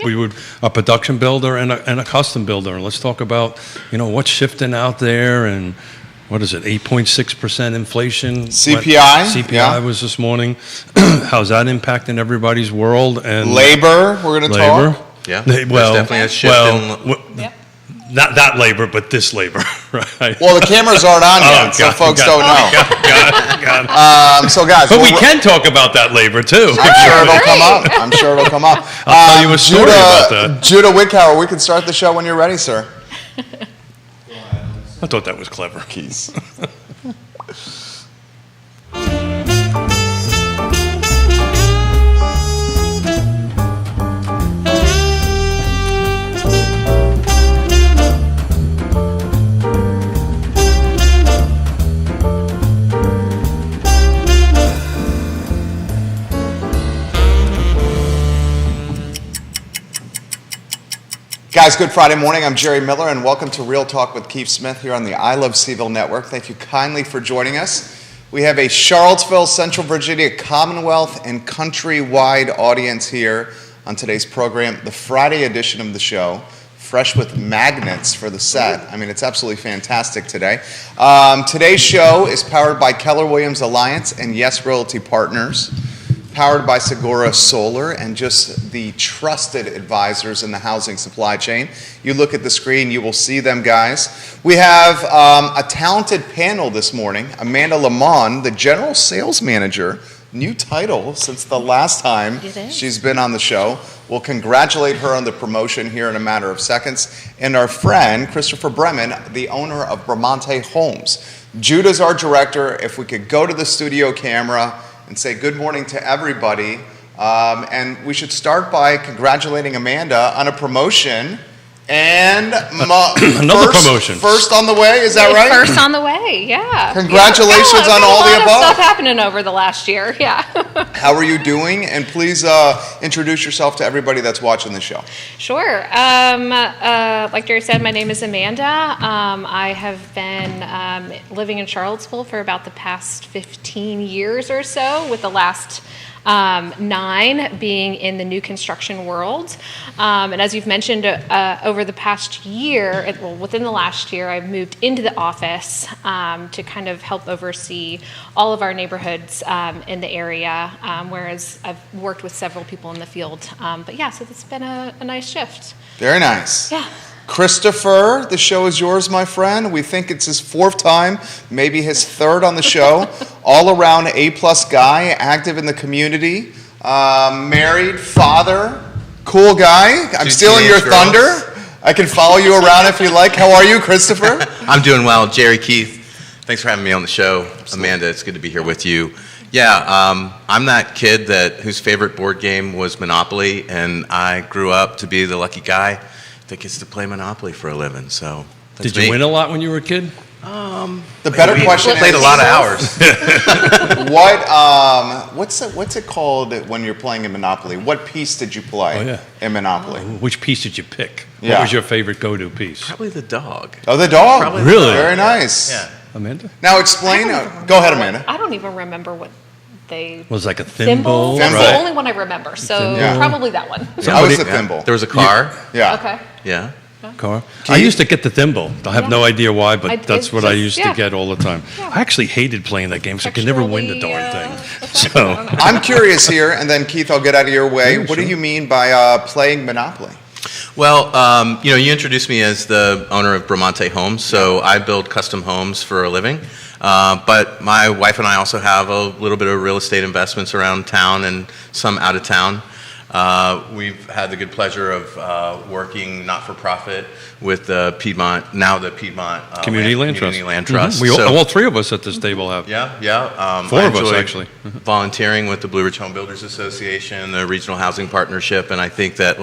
we would a production builder and a custom builder, and let's talk about what's shifting out there and. What is it, 8.6% inflation? CPI? CPI was this morning. How's that impacting everyboeverybody's world? And labor, we're going to talk. Yeah, well, there's definitely a shift not that labor, but this labor, right? Well, the cameras aren't on yet, so folks don't know. Got it. So, guys. But we can talk about that labor, too. I'm sure it'll come up. I'll tell you a story about that. Judah Wickower, we can start the show when you're ready, sir. I thought that was clever. Keys. Guys, good Friday morning. I'm Jerry Miller, and welcome to Real Talk with Keith Smith here on the I Love Seville Network. Thank you kindly for joining us. We have a Charlottesville, Central Virginia, Commonwealth, and countrywide audience here on today's program, the Friday edition of the show, fresh with magnets for the set. I mean, it's absolutely fantastic today. Today's show is powered by Keller Williams Alliance and Yes Realty Partners, powered by Segura Solar, and just the trusted advisors in the housing supply chain. You look at the screen, you will see them, guys. We have a talented panel this morning. Amanda Lamond, the General Sales Manager, new title since the last time she's been on the show. We'll congratulate her on the promotion here in a matter of seconds. And our friend, Christopher Bremen, the owner of Bramante Homes. Judah's our director. If we could go to the studio camera and say good morning to everybody. And we should start by congratulating Amanda on a promotion. And another promotion. First on the way, is that right? First on the way, yeah. Congratulations on all the above. A lot of stuff happening over the last year, yeah. How are you doing? And please introduce yourself to everybody that's watching the show. Sure. Like Jerry said, my name is Amanda. I have been living in Charlottesville for about the past 15 years or so, with the last 9 being in the new construction world. And as you've mentioned, over the past year, within the last year, I've moved into the office to kind of help oversee all of our neighborhoods in the area, whereas I've worked with several people in the field. But yeah, so it's been a nice shift. Very nice. Yeah. Christopher, the show is yours, my friend. We think it's his 4th time, maybe his 3rd on the show. All-around A-plus guy, active in the community, married, father, cool guy. I'm stealing your thunder. I can follow you around if you like. How are you, Christopher? I'm doing well. Jerry, Keith, thanks for having me on the show. Absolutely. Amanda, it's good to be here with you. Yeah, I'm that kid whose favorite board game was Monopoly, and I grew up to be the lucky guy that gets to play Monopoly for a living. So did you win a lot when you were a kid? The better question is, played a lot of hours. What's it called when you're playing in Monopoly? What piece did you play in Monopoly? Which piece did you pick? Yeah. What was your favorite go-to piece? Probably the dog. Oh, the dog. Probably really? Very nice. Yeah. Amanda? Now explain. Go ahead, Amanda. I don't even remember what they... Was it like a thimble? That's Thimble. the only one I remember, so probably that one. I was the thimble. There was a car. Yeah. Okay. Yeah. Car. I used to get the thimble. I have no idea why, but that's what I used to yeah. get all the time. Yeah. I actually hated playing that game, so I could never win the darn thing. So I'm curious here, and then Keith, I'll get out of your way. What do you mean by playing Monopoly? Well, you introduced me as the owner of Bramante Homes, so I build custom homes for a living. But my wife and I also have a little bit of real estate investments around town and some out of town. We've had the good pleasure of working not-for-profit with the Piedmont Community Land Trust. Mm-hmm. All 3 of us at this table have. Yeah. 4 of us, actually. Volunteering with the Blue Ridge Home Builders Association, the Regional Housing Partnership, and I think that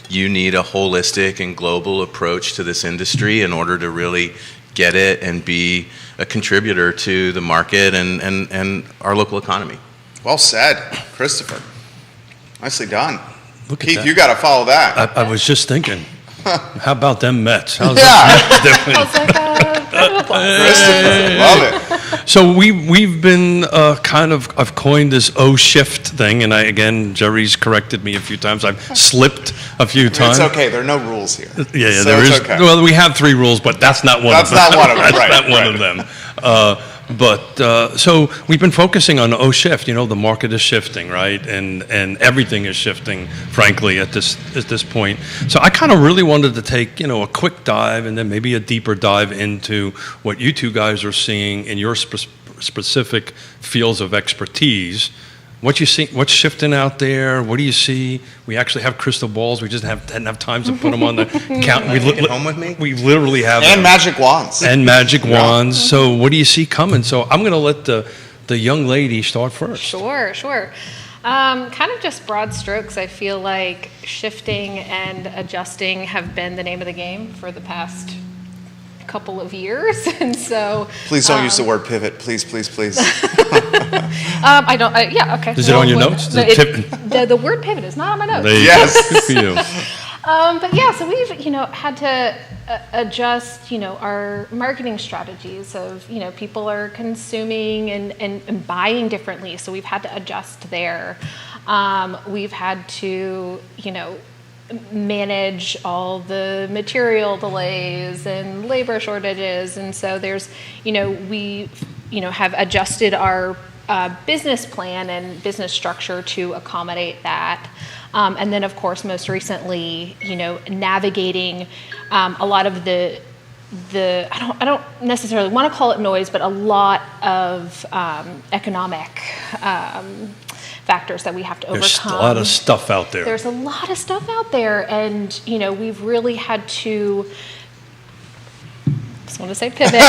you need a holistic and global approach to this industry in order to really get it and be a contributor to the market and our local economy. Well said, Christopher. Nicely done. Look at Keith, that. you got to follow that. I was just thinking, how about them Mets? How's Yeah. that different? I was like, Christopher, love it. So we've been I've coined this O-shift thing, and again, Jerry's corrected me a few times. I've slipped a few times. It's okay. There are no rules here. Yeah, So there it's is. okay. Well, we have 3 rules, but that's not one of them. That's not one of them, That's right, not one right. of them. So we've been focusing on O-shift. The market is shifting, right? And everything is shifting, frankly, at this point. So I kind of really wanted to take, a quick dive and then maybe a deeper dive into what you two guys are seeing in your specific fields of expertise. What you see? What's shifting out there? What do you see? We actually have crystal balls. We just didn't have time to put them on the count. Take it home with me? We literally have And them. magic wands. And magic wands. So what do you see coming? So I'm going to let the young lady start first. Sure. Kind of just broad strokes. I feel like shifting and adjusting have been the name of the game for the past couple of years, and so Please don't use the word pivot. Please, please, please. I don't. Yeah, okay. Is it on your notes? No, The the word pivot is not on my notes. There you Yes. go. Good for you. But yeah, so we've had to adjust our marketing strategies of people are consuming and buying differently, so we've had to adjust there. We've had to manage all the material delays and labor shortages, and so there's we have adjusted our business plan and business structure to accommodate that. And then, of course, most recently, navigating a lot of the I don't necessarily want to call it noise, but a lot of economic factors that we have to There's overcome. a lot of stuff out there. There's a lot of stuff out there, and we've really had to. I just want to say pivot.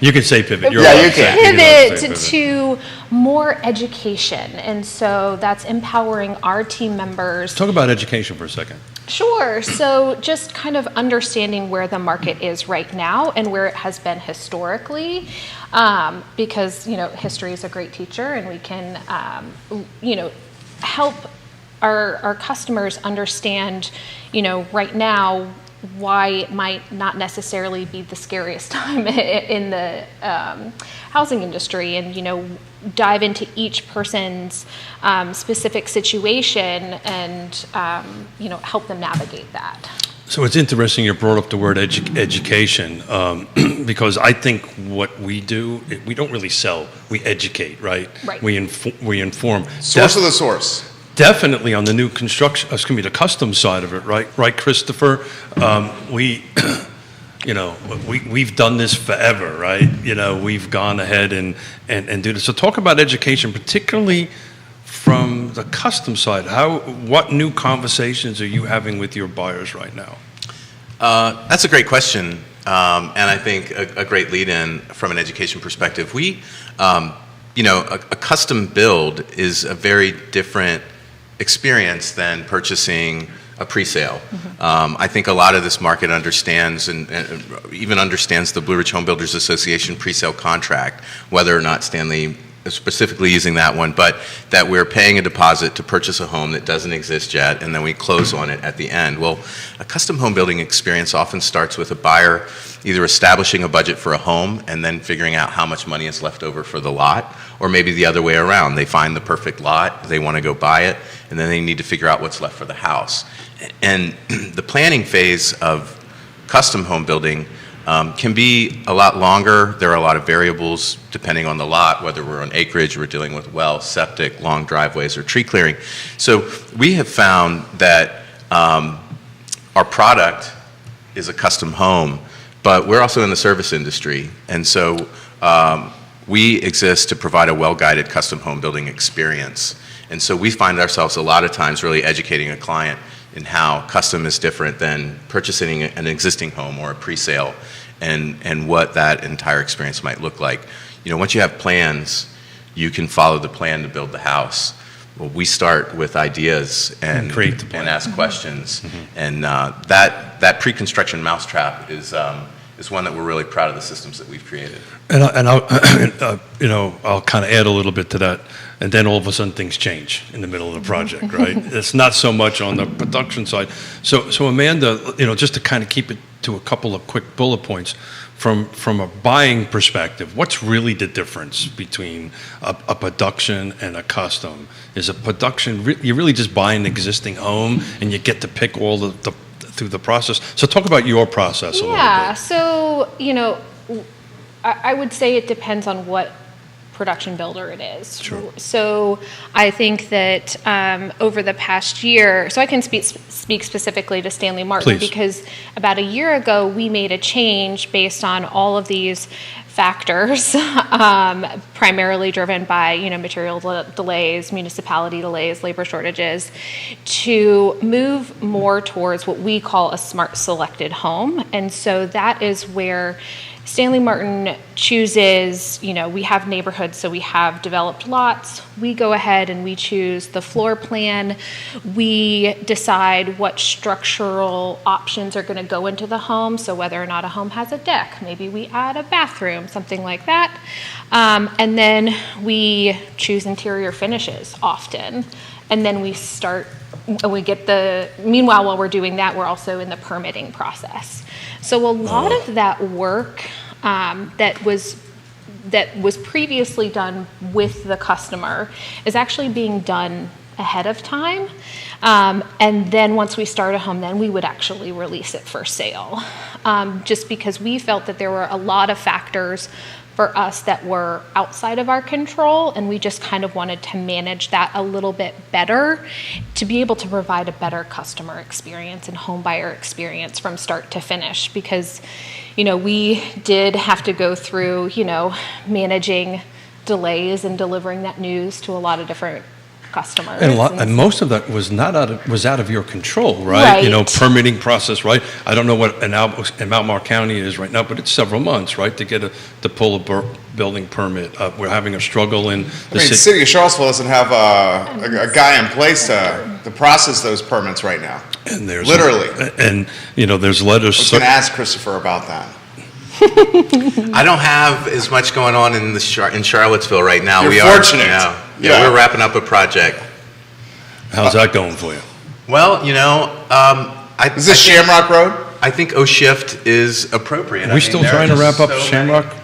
You can say pivot. You're Yeah, allowed you to say can. it. You're allowed to say Pivot to more education, and so that's empowering our team members. Talk about education for a second. Sure. So just kind of understanding where the market is right now and where it has been historically, because history is a great teacher, and we can help our customers understand right now why it might not necessarily be the scariest time in the housing industry, and dive into each person's specific situation and help them navigate that. So it's interesting you brought up the word education, because I think what we do, we don't really sell, we educate, right? Right. We inform. Source of the source. Definitely on the new construction, the custom side of it, right? Right, Christopher? We've done this forever, right? We've gone ahead and do this. So talk about education, particularly from the custom side. What new conversations are you having with your buyers right now? That's a great question, and I think a great lead-in from an education perspective. A custom build is a very different experience than purchasing a pre-sale. I think a lot of this market understands and even understands the Blue Ridge Home Builders Association pre-sale contract, whether or not Stanley is specifically using that one, but that we're paying a deposit to purchase a home that doesn't exist yet, and then we close on it at the end. Well, a custom home building experience often starts with a buyer either establishing a budget for a home and then figuring out how much money is left over for the lot, or maybe the other way around. They find the perfect lot, they want to go buy it, and then they need to figure out what's left for the house. And the planning phase of custom home building can be a lot longer. There are a lot of variables depending on the lot, whether we're on acreage, we're dealing with well, septic, long driveways, or tree clearing. So we have found that our product is a custom home, but we're also in the service industry. And so we exist to provide a well-guided custom home building experience. And so we find ourselves a lot of times really educating a client in how custom is different than purchasing an existing home or a pre-sale, and what that entire experience might look like. Once you have plans, you can follow the plan to build the house. Well, we start with ideas and create the plan. and ask questions, and that pre-construction mousetrap is one that we're really proud of the systems that we've created. And I'll kind of add a little bit to that, and then all of a sudden things change in the middle of the project, right? It's not so much on the production side. So Amanda, just to kind of keep it to a couple of quick bullet points, from a buying perspective, what's really the difference between a production and a custom? Is a production, you really just buy an existing home and you get to pick all the through the process? So talk about your process a little bit. Yeah, so, I would say it depends on what production builder it is. Sure. So I think that over the past year, so I can speak specifically to Stanley Martin, Please. because about a year ago we made a change based on all of these factors, primarily driven by material delays, municipality delays, labor shortages, to move more towards what we call a smart selected home. And so that is where Stanley Martin chooses, we have neighborhoods, so we have developed lots. We go ahead and we choose the floor plan. We decide what structural options are going to go into the home, so whether or not a home has a deck, maybe we add a bathroom, something like that. And then we choose interior finishes often. And then meanwhile, while we're doing that, we're also in the permitting process. So a lot of that work that was previously done with the customer is actually being done ahead of time. And then once we start a home, then we would actually release it for sale. Just because we felt that there were a lot of factors for us that were outside of our control, and we just kind of wanted to manage that a little bit better to be able to provide a better customer experience and home buyer experience from start to finish. Because, we did have to go through, managing delays and delivering that news to a lot And of different customers. And most of that was out of your control, right? Right. Permitting process, right? I don't know what in Albemarle County is right now, but it's several months, right, to pull a building permit. We're having a struggle in the The city of Charlottesville doesn't have a guy in place to process those permits right now. And there's Literally. There's letters. I was going to ask Christopher about that. I don't have as much going on in Charlottesville right now. You're we fortunate. Yeah, Yeah. we're wrapping up a project. How's that going for you? Well, Is this Shamrock Road? I think O-Shift is appropriate. Are we still trying to wrap up Shamrock?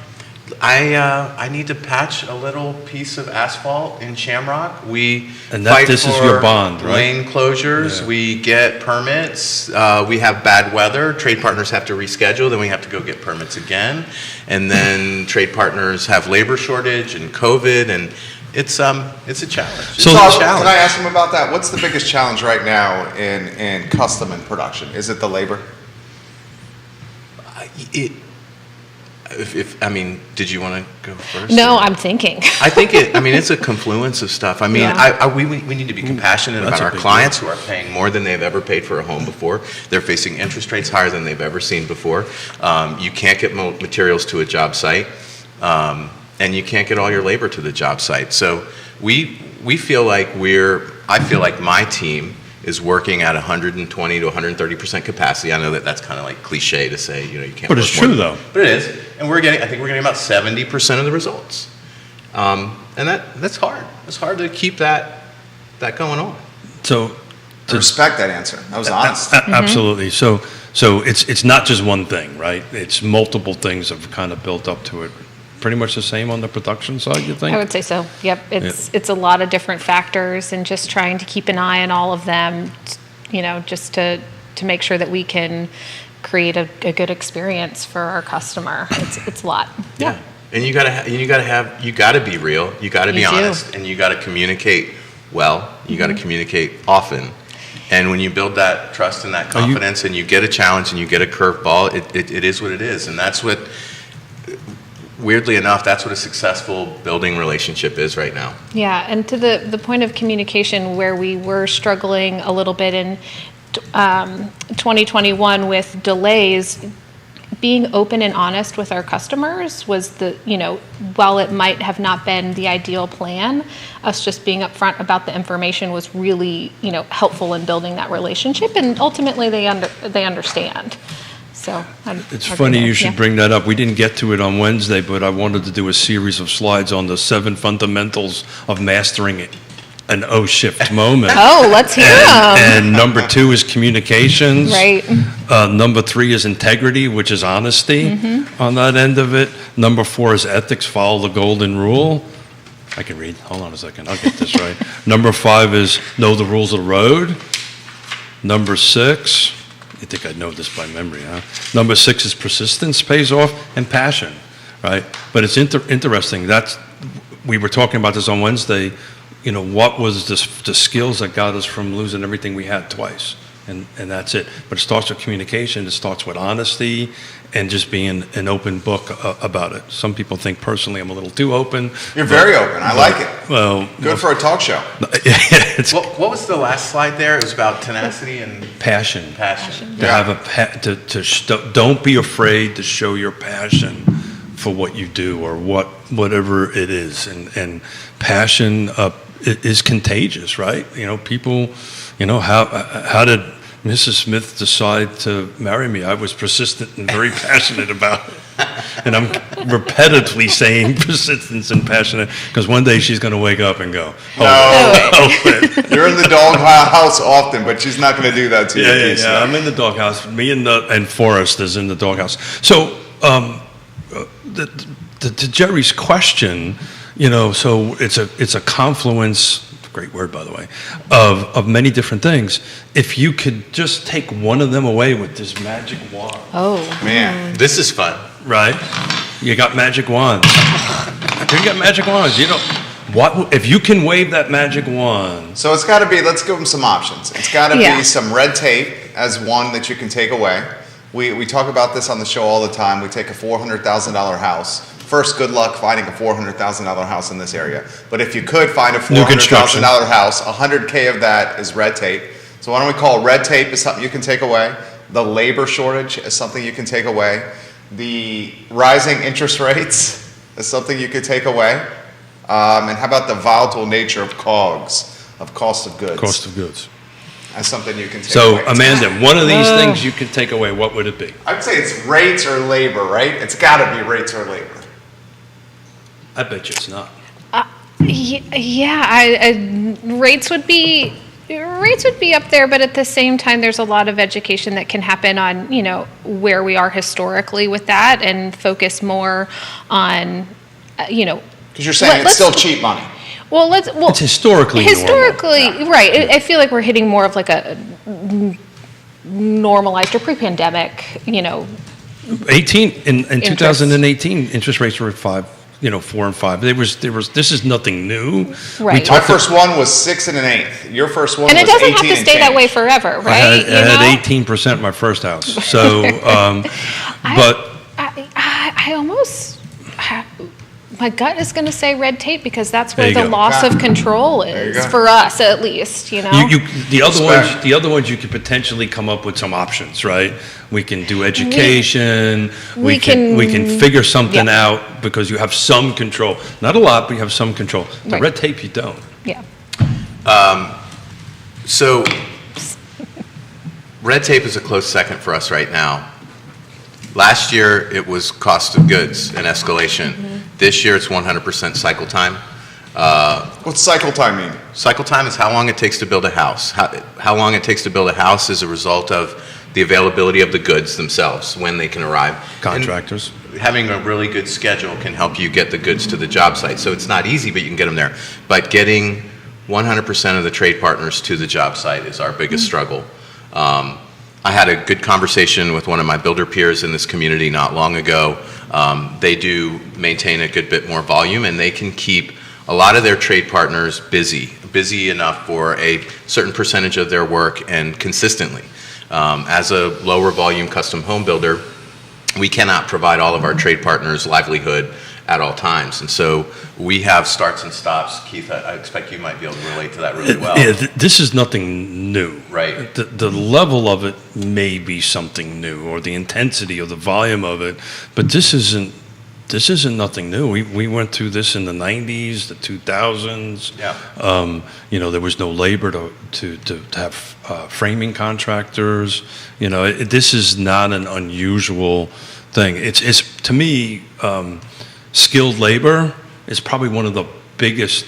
I need to patch a little piece of asphalt in Shamrock. We And fight this is for your bond, right? lane closures. Yeah. We get permits. We have bad weather. Trade partners have to reschedule. Then we have to go get permits again. And then trade partners have labor shortage and COVID, and it's a challenge. So- It's a Can challenge. I ask him about that? What's the biggest challenge right now in custom and production? Is it the labor? Did you want to go first? No, or- I'm thinking. I think it's a confluence of stuff. I mean, Yeah. we need to be compassionate That's about a our big clients who are paying more than they've ever paid for a home before. They're facing interest rates higher than they've ever seen before. You can't get materials to a job site, and you can't get all your labor to the job site. So we feel like I feel like my team is working at 120 to 130% capacity. I know that's kind of like cliche to say, you can't. But work it's more true, than- though. But it is, and I think we're getting about 70% of the results. And that's hard. It's hard to keep that going on. So, I respect that answer. That was honest. absolutely. So it's not just one thing, right? It's multiple things that have kind of built up to it. Pretty much the same on the production side, you think? I would say so. Yep. It's a lot of different factors, and just trying to keep an eye on all of them, just to make sure that we can create a good experience for our customer. It's a lot. Yeah. And you gotta be real. You gotta be You do. honest, and you gotta communicate well. You gotta communicate often. And when you build that trust and that confidence, and you get a challenge and you get a curveball, it is what it is, and that's what. Weirdly enough, that's what a successful building relationship is right now. Yeah, and to the point of communication, where we were struggling a little bit in 2021 with delays, being open and honest with our customers was while it might have not been the ideal plan, us just being upfront about the information was really, helpful in building that relationship, and ultimately they understand. So It's funny you should bring that up. We didn't get to it on Wednesday, but I wanted to do a series of slides on the 7 fundamentals of mastering an O shift moment. Oh, let's hear them. And number 2 is communications. Right. Number 3 is integrity, which is honesty on that end of it. Number 4 is ethics, follow the golden rule. I can read. Hold on a second. I'll get this right. Number 5 is know the rules of the road. Number 6, I think I know this by memory, huh? Number 6 is persistence pays off, and passion, right? But it's interesting. We were talking about this on Wednesday. You know, what was the skills that got us from losing everything we had twice? And that's it. But it starts with communication. It starts with honesty and just being an open book about it. Some people think personally I'm a little too open. You're very open. I like it. Well, Good for a talk show. it's What was the last slide there? It was about tenacity and passion. passion. To have don't be afraid to show your passion for what you do or whatever it is, and passion is contagious, right? You know, people, you know, how did Mrs. Smith decide to marry me? I was persistent and very passionate about it. And I'm repetitively saying persistence and passionate because one day she's going to wake up and go, You're in the doghouse often, but she's not going to do that to you. Yeah. I'm in the doghouse. Me and Forrest is in the doghouse. So, to Jerry's question, you know, so it's a confluence. Great word, by the way, of many different things. If you could just take one of them away with this magic wand, Oh. Man. This is fun. right? You got magic wands. You got magic wands. You know, what if you can wave that magic wand? So it's got to be, let's give them some options. It's got to Yeah. be some red tape as one that you can take away. We talk about this on the show all the time. We take a $400,000 house. First, good luck finding a $400,000 house in this area. But if you could find a construction. $400,000 house, $100K of that is red tape. So why don't we call red tape is something you can take away. The labor shortage is something you can take away. The rising interest rates is something you could take away. And how about the volatile nature of COGS, of cost of goods? Cost of goods. That's something you can take So, away. Amanda, one of these things you could take away, what would it be? I'd say it's rates or labor, right? It's got to be rates or labor. I bet you it's not. Rates would be up there, but at the same time, there's a lot of education that can happen on, you know, where we are historically with that, and focus more on, you know. Because you're saying it's still cheap money. Well, It's historically normal. Right. I feel like we're hitting more of like a normalized or pre-pandemic, you know. 2018, interest rates were at 4 and 5. This is nothing new. Right. My first one was 6 and an eighth. Your first one And was it doesn't 18 have to and stay that change. way forever, I right? had 18% my first house. So, but I almost, my gut is going to say red tape because that's There where you the go. loss of control There you is go. for us, at least. You know. the other ones you could potentially come up with some options, right? We can do education. we can can- figure something yeah. out because you have some control. Not a lot, but you have some control. The Right. red tape you don't. Yeah. So, red tape is a close second for us right now. Last year, it was cost of goods and escalation. This year, it's 100% cycle time. What's cycle time mean? Cycle time is how long it takes to build a house. How long it takes to build a house is a result of the availability of the goods themselves, when they can arrive. Contractors. And having a really good schedule can help you get the goods to the job site. So it's not easy, but you can get them there. But getting 100% of the trade partners to the job site is our biggest struggle. I had a good conversation with one of my builder peers in this community not long ago. They do maintain a good bit more volume, and they can keep a lot of their trade partners busy enough for a certain percentage of their work and consistently. As a lower volume custom home builder, we cannot provide all of our trade partners livelihood at all times. And so we have starts and stops. Keith, I expect you might be able to relate to that really well. Yeah, this is nothing new. Right. The level of it may be something new, or the intensity or the volume of it, but this isn't nothing new. We went through this in the 90s, the 2000s. Yeah. There was no labor to have framing contractors. This is not an unusual thing. It's to me, skilled labor is probably one of the biggest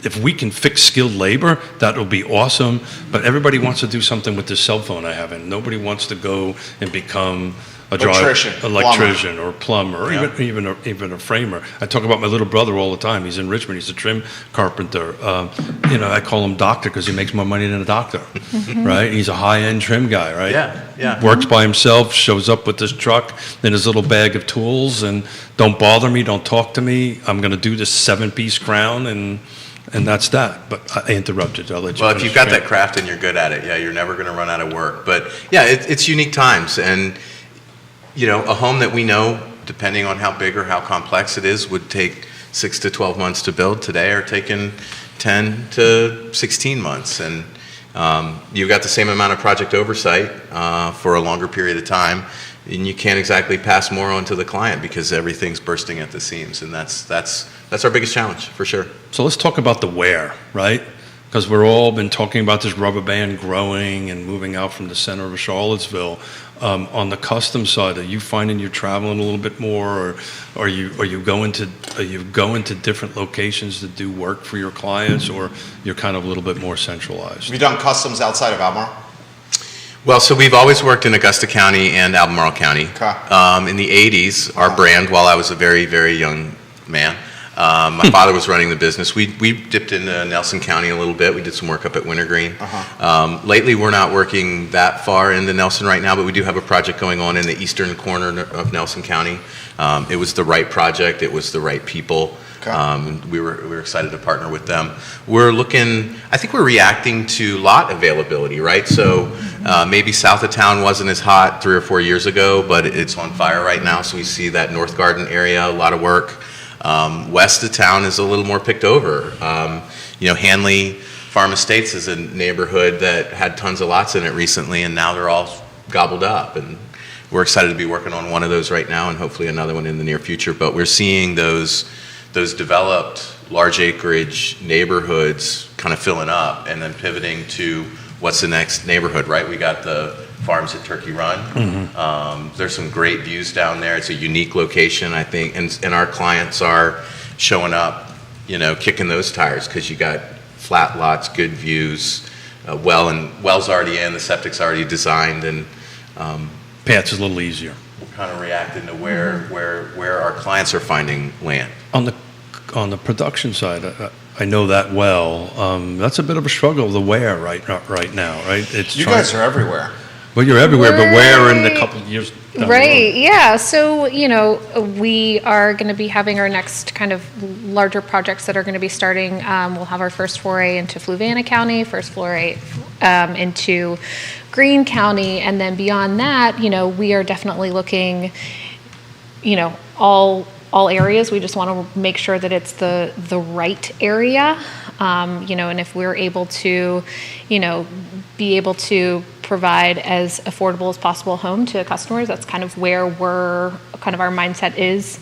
if we can fix skilled labor, that'll be awesome. But everybody wants to do something with this cell phone I have, and nobody wants to go and become electrician or plumber, or even a framer. I talk about my little brother all the time. He's in Richmond. He's a trim carpenter. I call him doctor because he makes more money than a doctor, right? He's a high-end trim guy, right? Yeah. Works by himself, shows up with his truck and his little bag of tools, and don't bother me, don't talk to me. I'm going to do this 7-piece crown, and that's that. But I interrupted. I'll let you. Well, if you've got that craft and you're good at it, you're never going to run out of work. But it's unique times, and a home that we know, depending on how big or how complex it is, would take 6 to 12 months to build today are taking 10 to 16 months. And you've got the same amount of project oversight for a longer period of time, and you can't exactly pass more on to the client because everything's bursting at the seams. And that's our biggest challenge, for sure. So let's talk about the where, right? Because we're all been talking about this rubber band growing and moving out from the center of Charlottesville. On the custom side, are you finding you're traveling a little bit more, or are you going to different locations to do work for your clients, or you're kind of a little bit more centralized? Have you done customs outside of Albemarle? Well, so we've always worked in Augusta County and Albemarle County. Okay. In the 80s, our brand, while I was a very, very young man, my father was running the business. We dipped into Nelson County a little bit. We did some work up at Wintergreen. Lately, we're not working that far into Nelson right now, but we do have a project going on in the eastern corner of Nelson County. It was the right project. It was the right people. Okay. We were excited to partner with them. I think we're reacting to lot availability, right? So maybe south of town wasn't as hot 3 or 4 years ago, but it's on fire right now. So we see that North Garden area, a lot of work. West of town is a little more picked over. Hanley Farm Estates is a neighborhood that had tons of lots in it recently, and now they're all gobbled up. And we're excited to be working on one of those right now, and hopefully another one in the near future. But we're seeing those developed large acreage neighborhoods kind of filling up, and then pivoting to what's the next neighborhood, right? We got the farms at Turkey Run. There's some great views down there. It's a unique location, I think, and our clients are showing up, kicking those tires because you got flat lots, good views, well's already in, the septic's already designed, and Paths is a little easier. we're kind of reacting to where our clients are finding land. On the production side, I know that well. That's a bit of a struggle. The where right now, right? You guys are everywhere. Well, you're everywhere, but where in a couple of years down the road? Right, yeah. So, we are going to be having our next kind of larger projects that are going to be starting. We'll have our first foray into Fluvanna County, first foray into Greene County, and then beyond that, we are definitely looking, all areas. We just want to make sure that it's the right area, and if we're able to, be able to provide as affordable as possible home to customers. That's kind of where our mindset is.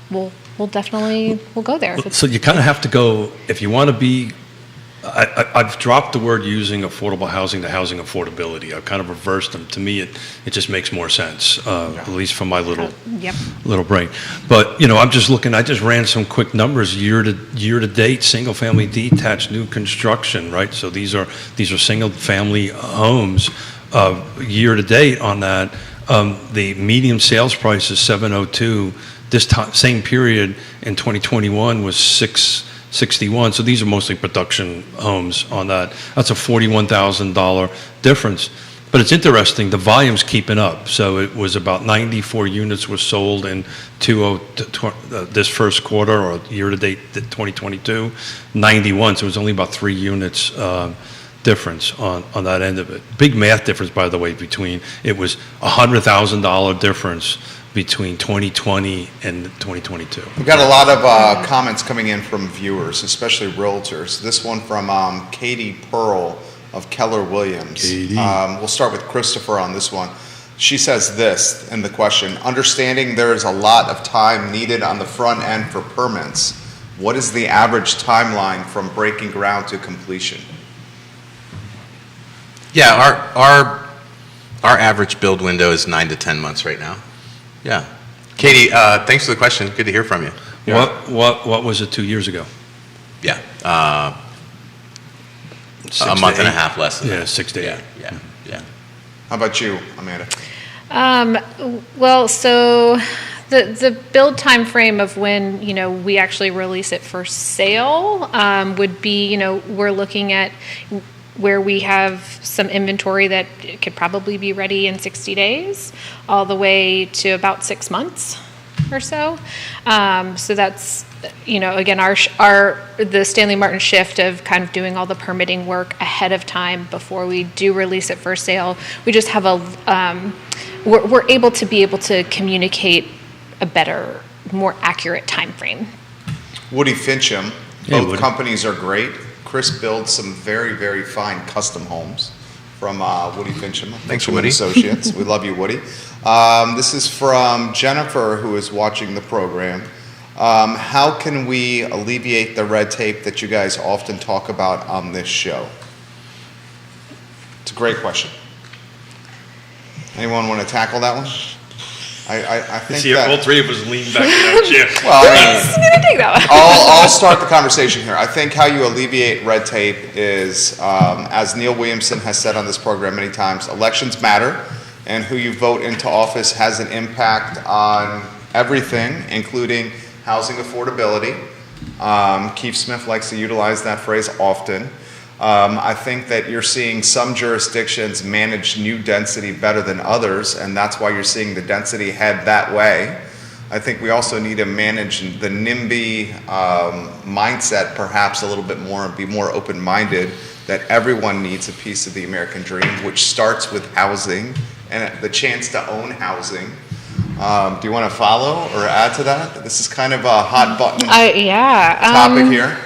We'll definitely go there. So you kind of have to go, if you want to be, I've dropped the word using affordable housing to housing affordability. I've kind of reversed them. To me, it just makes more sense, at least from my little brain. But, I'm just looking, I just ran some quick numbers year to date, single family detached new construction, right? So these are single family homes year to date on that. The median sales price is $702. This same period in 2021 was $661. So these are mostly production homes on that. That's a $41,000 difference. But it's interesting, the volume's keeping up. So it was about 94 units were sold in this first quarter or year-to-date 2022, 91. So it was only about 3 units difference on that end of it. Big math difference, by the way, it was $100,000 difference between 2020 and 2022. We've got a lot of comments coming in from viewers, especially realtors. This one from Katie Pearl of Keller Williams. Katie. We'll start with Christopher on this one. She says this in the question: understanding there is a lot of time needed on the front end for permits, what is the average timeline from breaking ground to completion? Yeah, our average build window is 9 to 10 months right now. Yeah. Katie, thanks for the question. Good to hear from you. What was it 2 years ago? Yeah, Six a to month and a eight. half less than Yeah, that. 6 to 8. Yeah. How about you, Amanda? Well, so the build time frame of when, we actually release it for sale, would be, we're looking at where we have some inventory that could probably be ready in 60 days, all the way to about 6 months or so. So that's, again, the Stanley Martin shift of kind of doing all the permitting work ahead of time before we do release it for sale. We just have we're able to communicate a better, more accurate time frame. Woody Fincham. Hey, Both Woody. companies are great. Chris builds some very, very fine custom homes from Woody Fincham. Thanks, Fincham Woody. and Associates. We love you, Woody. This is from Jennifer, who is watching the program. How can we alleviate the red tape that you guys often talk about on this show? It's a great question. Anyone want to tackle that one? I think See, all that. three of us lean back in our chair. Well, I mean, I'm gonna take that one. I'll start the conversation here. I think how you alleviate red tape is, as Neil Williamson has said on this program many times, elections matter, and who you vote into office has an impact on everything, including housing affordability. Keith Smith likes to utilize that phrase often. I think that you're seeing some jurisdictions manage new density better than others, and that's why you're seeing the density head that way. I think we also need to manage the NIMBY mindset perhaps a little bit more and be more open-minded that everyone needs a piece of the American dream, which starts with housing and the chance to own housing. Do you want to follow or add to that? This is kind of a hot button topic here.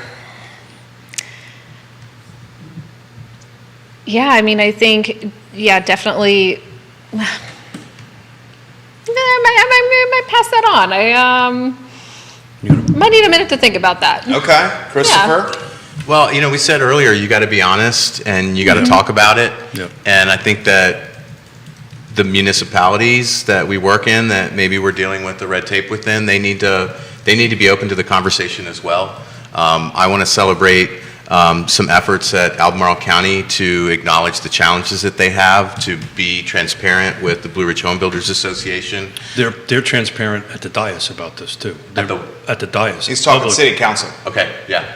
Yeah, I mean, I think, definitely. I might pass that on. I might need a minute to think about that. Okay, Christopher? Well, we said earlier, you got to be honest and you got to talk about it. Yep. And I think that the municipalities that we work in, that maybe we're dealing with the red tape within, they need to be open to the conversation as well. I want to celebrate some efforts at Albemarle County to acknowledge the challenges that they have, to be transparent with the Blue Ridge Home Builders Association. They're transparent at the dais about this too. At At the dais. He's talking Public. city council. Okay, yeah.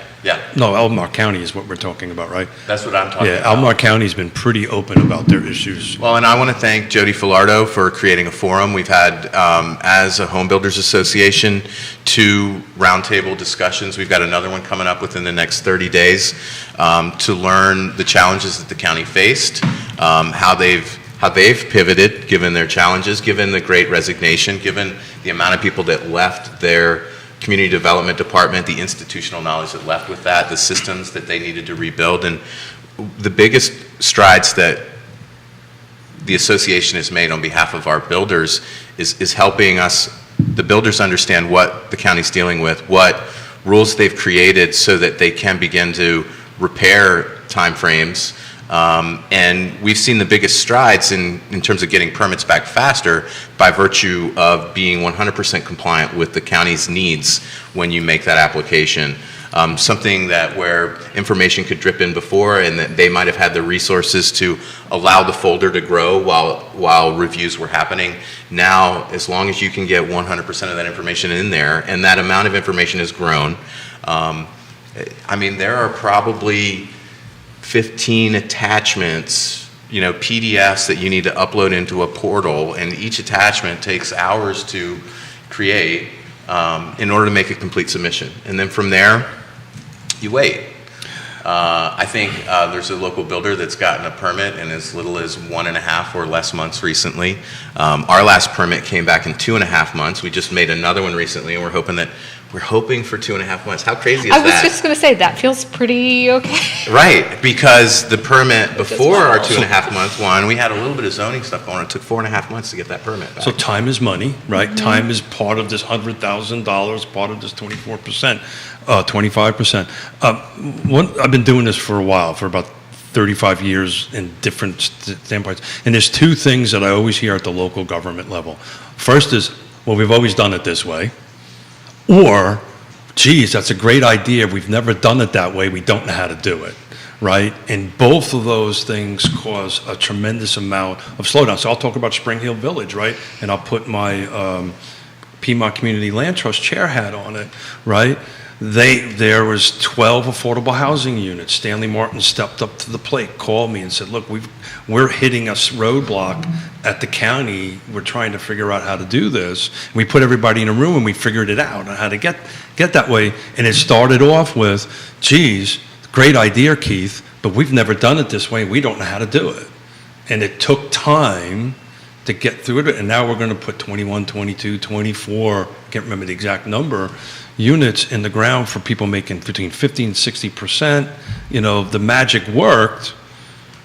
No, Albemarle County is what we're talking about, right? That's what I'm talking Yeah, about. Albemarle County's been pretty open about their issues. Well, and I want to thank Jody Filardo for creating a forum. We've had, as a home builders association, 2 roundtable discussions. We've got another one coming up within the next 30 days to learn the challenges that the county faced, how they've pivoted given their challenges, given the great resignation, given the amount of people that left their community development department, the institutional knowledge that left with that, the systems that they needed to rebuild. And the biggest strides that the association has made on behalf of our builders is helping us, the builders, understand what the county's dealing with, what rules they've created so that they can begin to repair timeframes. And we've seen the biggest strides in terms of getting permits back faster by virtue of being 100% compliant with the county's needs when you make that application. Something that where information could drip in before and that they might have had the resources to allow the folder to grow while reviews were happening. Now, as long as you can get 100% of that information in there, and that amount of information has grown, I mean, there are probably 15 attachments, PDFs that you need to upload into a portal, and each attachment takes hours to create in order to make a complete submission. And then from there, you wait. I think there's a local builder that's gotten a permit in as little as 1.5 or less months recently. Our last permit came back in 2.5 months. We just made another one recently, and we're hoping for 2.5 months. How crazy is that? I was just going to say, that feels pretty okay. Right, because the permit before our wild. 2.5 month one, we had a little bit of zoning stuff going on. It took 4.5 months to get that permit back. So time is money, right? Time is part of this $100,000, part of this 25%. I've been doing this for a while, for about 35 years in different standpoints. And there's 2 things that I always hear at the local government level. First is, well, we've always done it this way. Or geez, that's a great idea. We've never done it that way. We don't know how to do it, right? And both of those things cause a tremendous amount of slowdown. So I'll talk about Spring Hill Village, right? And I'll put my Piedmont Community Land Trust chair hat on it, right? There was 12 affordable housing units. Stanley Martin stepped up to the plate, called me and said, look, we're hitting a roadblock at the county. We're trying to figure out how to do this. We put everybody in a room and we figured it out on how to get that way. And it started off with, geez, great idea, Keith, but we've never done it this way. We don't know how to do it. And it took time to get through it. And now we're going to put 21, 22, 24, can't remember the exact number, units in the ground for people making between 50 and 60%. You know, the magic worked,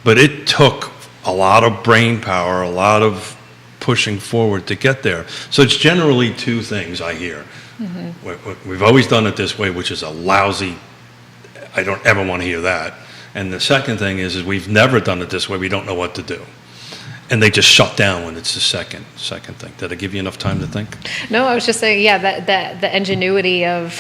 but it took a lot of brain power, a lot of pushing forward to get there. So it's generally two things I hear. We've always done it this way, which is a lousy, I don't ever want to hear that. And the second thing is we've never done it this way, we don't know what to do. And they just shut down when it's the second thing. Did I give you enough time to think? No, I was just saying, yeah, that the ingenuity of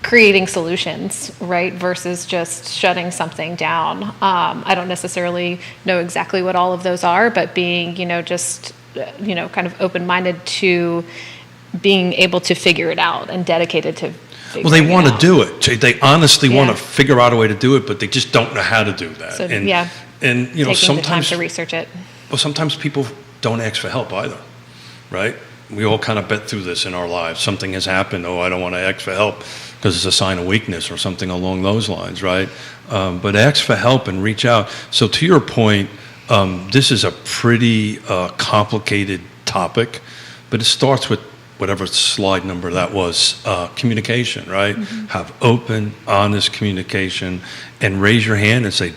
creating solutions, right, versus just shutting something down. I don't necessarily know exactly what all of those are, but being, just, kind of open-minded to being able to figure it out and dedicated to figuring Well, they want to out. do it. They honestly want Yeah. to figure out a way to do it, but they just don't know how to do that. So, and, yeah, and taking the time sometimes to research it. Well, sometimes people don't ask for help either, right? We all kind of been through this in our lives. Something has happened. Oh, I don't want to ask for help because it's a sign of weakness or something along those lines, right? But ask for help and reach out. So to your point, this is a pretty complicated topic, but it starts with whatever slide number that was, communication, right? Have open, honest communication and raise your hand and say,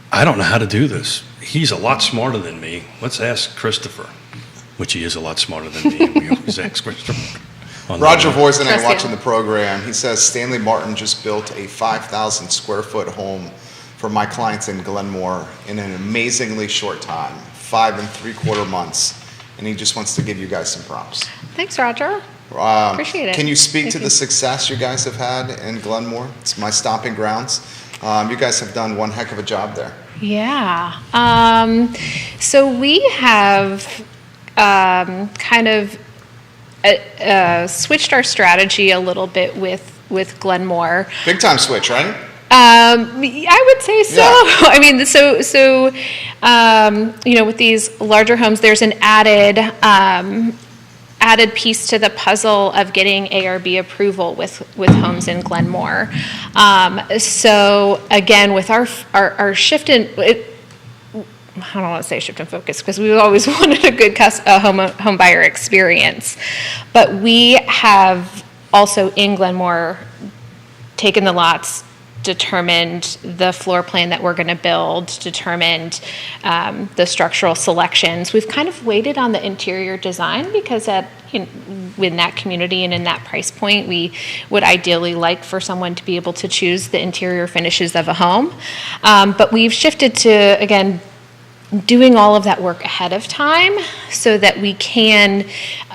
I don't know how to do this. He's a lot smarter than me. Let's ask Christopher, which he is a lot smarter than me. And we always ask Christopher. on that Roger one. Voisin Trust watching you. the program. He says Stanley Martin just built a 5,000 square foot home for my clients in Glenmore in an amazingly short time, 5 3/4 months. And he just wants to give you guys some props. Thanks, Roger. Appreciate it. Can you speak Thank to you. the success you guys have had in Glenmore? It's my stomping grounds. You guys have done one heck of a job there. Yeah. So we have kind of switched our strategy a little bit with Glenmore. Big time switch, right? I would say so. Yeah. I mean, with these larger homes, there's an added piece to the puzzle of getting ARB approval with homes in Glenmore. So again, with our shift in it, I don't want to say shift in focus because we've always wanted a good home buyer experience, but we have also in Glenmore taken the lots, determined the floor plan that we're going to build, determined the structural selections. We've kind of waited on the interior design because in that community and in that price point, we would ideally like for someone to be able to choose the interior finishes of a home. But we've shifted to, again, doing all of that work ahead of time so that we can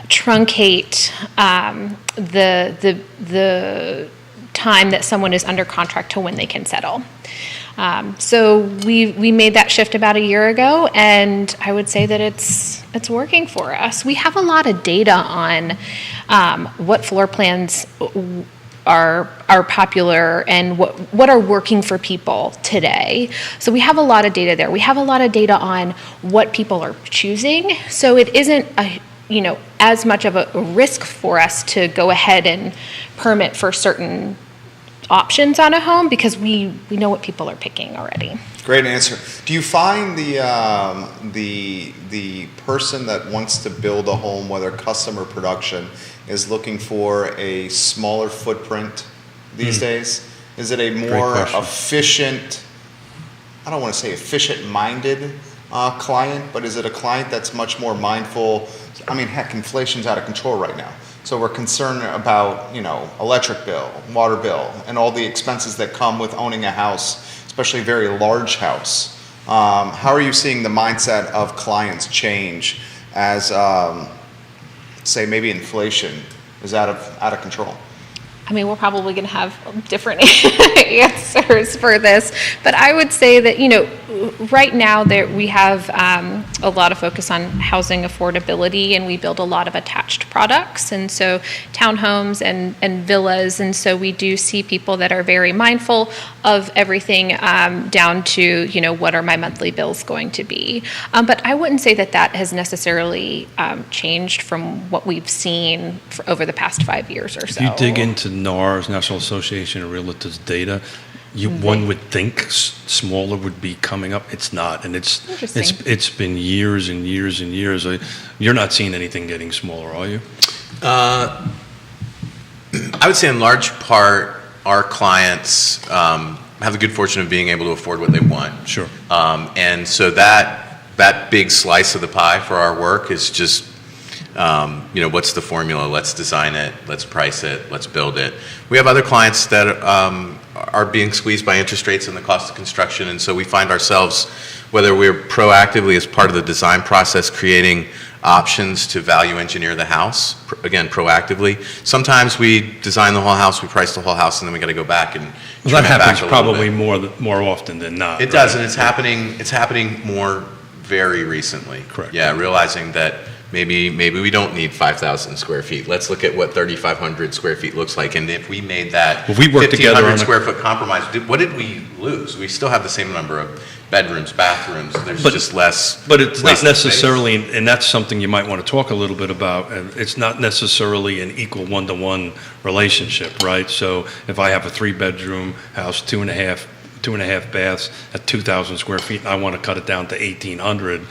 truncate the time that someone is under contract to when they can settle. So we made that shift about a year ago, and I would say that it's working for us. We have a lot of data on what floor plans are popular and what are working for people today. So we have a lot of data there. We have a lot of data on what people are choosing. So it isn't as much of a risk for us to go ahead and permit for certain options on a home because we know what people are picking already. Great answer. Do you find the person that wants to build a home, whether custom or production, is looking for a smaller footprint these days? Is it a more question. efficient, I don't want to say efficient-minded client, but is it a client that's much more mindful? I mean, heck, inflation's out of control right now. So we're concerned about, electric bill, water bill, and all the expenses that come with owning a house, especially a very large house. How are you seeing the mindset of clients change as, say, maybe inflation is out of control? I mean, we're probably going to have different answers for this, but I would say that, right now that we have a lot of focus on housing affordability, and we build a lot of attached products, and so townhomes and villas, and so we do see people that are very mindful of everything down to, what are my monthly bills going to be. But I wouldn't say that has necessarily changed from what we've seen over the past 5 years or so. If you dig into NAR's, National Association of Realtors data, one would think smaller would be coming up. It's not, and it's been years and years and years. You're not seeing anything getting smaller, are you? I would say in large part, our clients have the good fortune of being able to afford what they want. Sure. And so that big slice of the pie for our work is just, what's the formula? Let's design it, let's price it, let's build it. We have other clients that are being squeezed by interest rates and the cost of construction, and so we find ourselves, whether we're proactively as part of the design process, creating options to value engineer the house, again, proactively. Sometimes we design the whole house, we price the whole house, and then we got to go back and Well, that happens probably more often than not. It does, and it's happening more very recently. Correct. Yeah, realizing that maybe we don't need 5,000 square feet. Let's look at what 3,500 square feet looks like, and if we made that Well, we worked together on 1,500 square foot compromise, what did we lose? We still have the same number of bedrooms, bathrooms. There's just less. But it's not wasted necessarily, space. and that's something you might want to talk a little bit about. It's not necessarily an equal one-to-one relationship, right? So if I have a 3-bedroom house, two and a half baths at 2,000 square feet, and I want to cut it down to 1,800.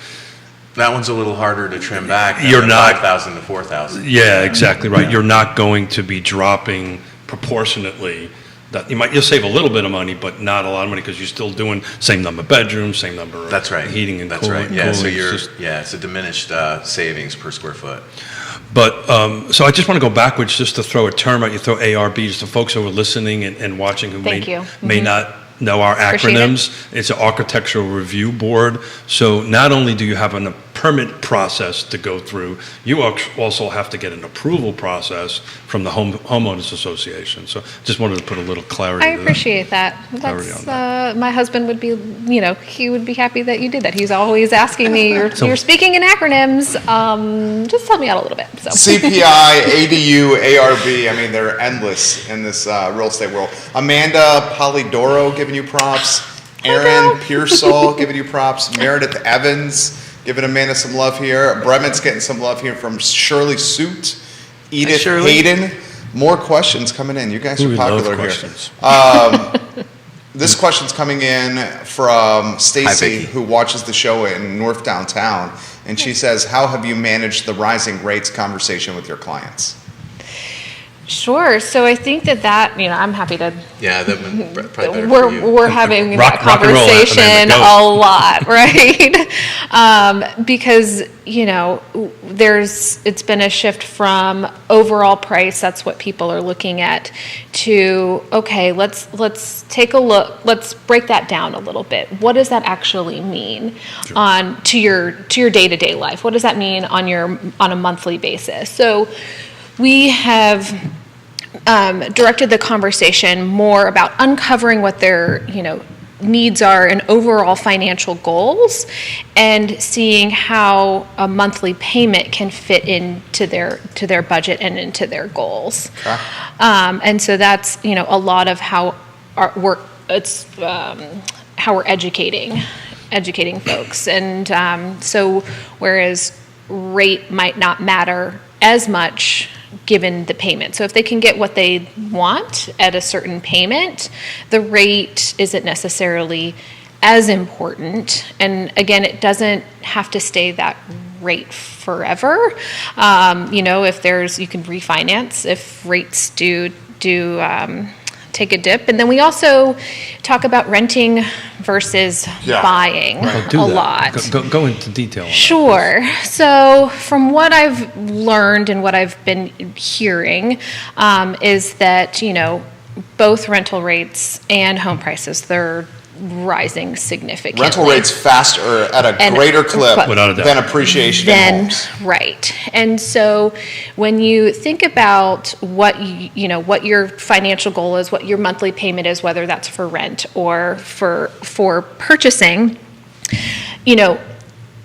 That one's a little harder to trim back. Than You're not 5,000 to 4,000. Yeah, exactly right. You're not going to be dropping proportionately. That you'll save a little bit of money, but not a lot of money because you're still doing same number of bedrooms, same number of That's right. heating and That's cooling. right. Yeah. So cooling. it's a diminished savings per square foot. But, so I just want to go backwards just to throw a term out. You throw ARB, just to folks who are listening and watching who Thank you. may not know our Appreciate it. acronyms. It's an architectural review board. So not only do you have a permit process to go through, you also have to get an approval process from the homeowners association. So just wanted to put a little clarity. I appreciate that. Clarity That's, on my husband would be, he would be happy that you did that. He's always asking me, you're speaking in acronyms. Just help me out a little bit. So. CPI, ADU, ARB, I mean, they're endless in this real estate world. Amanda Polidoro giving you props. Aaron Pearsall giving you props. Meredith Evans giving Amanda some love here. Bremen's getting some love here from Shirley Suit. Edith Shirley. Hayden. More questions coming in. You guys We are love popular here. questions. This question's coming in from Stacy, Vicky. who watches the show in North Downtown, and she says, "How have you managed the rising rates conversation with your clients?" Sure. So I think that I'm happy to. Yeah, that would probably better for you. We're having Rock- that rock and roll, conversation Amanda, go. a lot, right? Because it's been a shift from overall price. That's what people are looking at. To okay, let's take a look. Let's break that down a little bit. What does that actually mean to your day-to-day life? What does that mean on a monthly basis? So we have directed the conversation more about uncovering what their needs are and overall financial goals, and seeing how a monthly payment can fit into their budget and into their goals. Okay. And so that's a lot of how our work. It's how we're educating folks, and so whereas rate might not matter as much given the payment. So if they can get what they want at a certain payment, the rate isn't necessarily as important. And again, it doesn't have to stay that rate forever. If you can refinance if rates do take a dip. And then we also talk about renting versus buying Do a that. lot. Go into detail on that. Sure. So from what I've learned and what I've been hearing is that, both rental rates and home prices, rising significantly. Rental rates faster, or at a And- greater clip Without a doubt. than appreciation in Then, homes. right. And so when you think about what what your financial goal is, what your monthly payment is, whether that's for rent or for purchasing,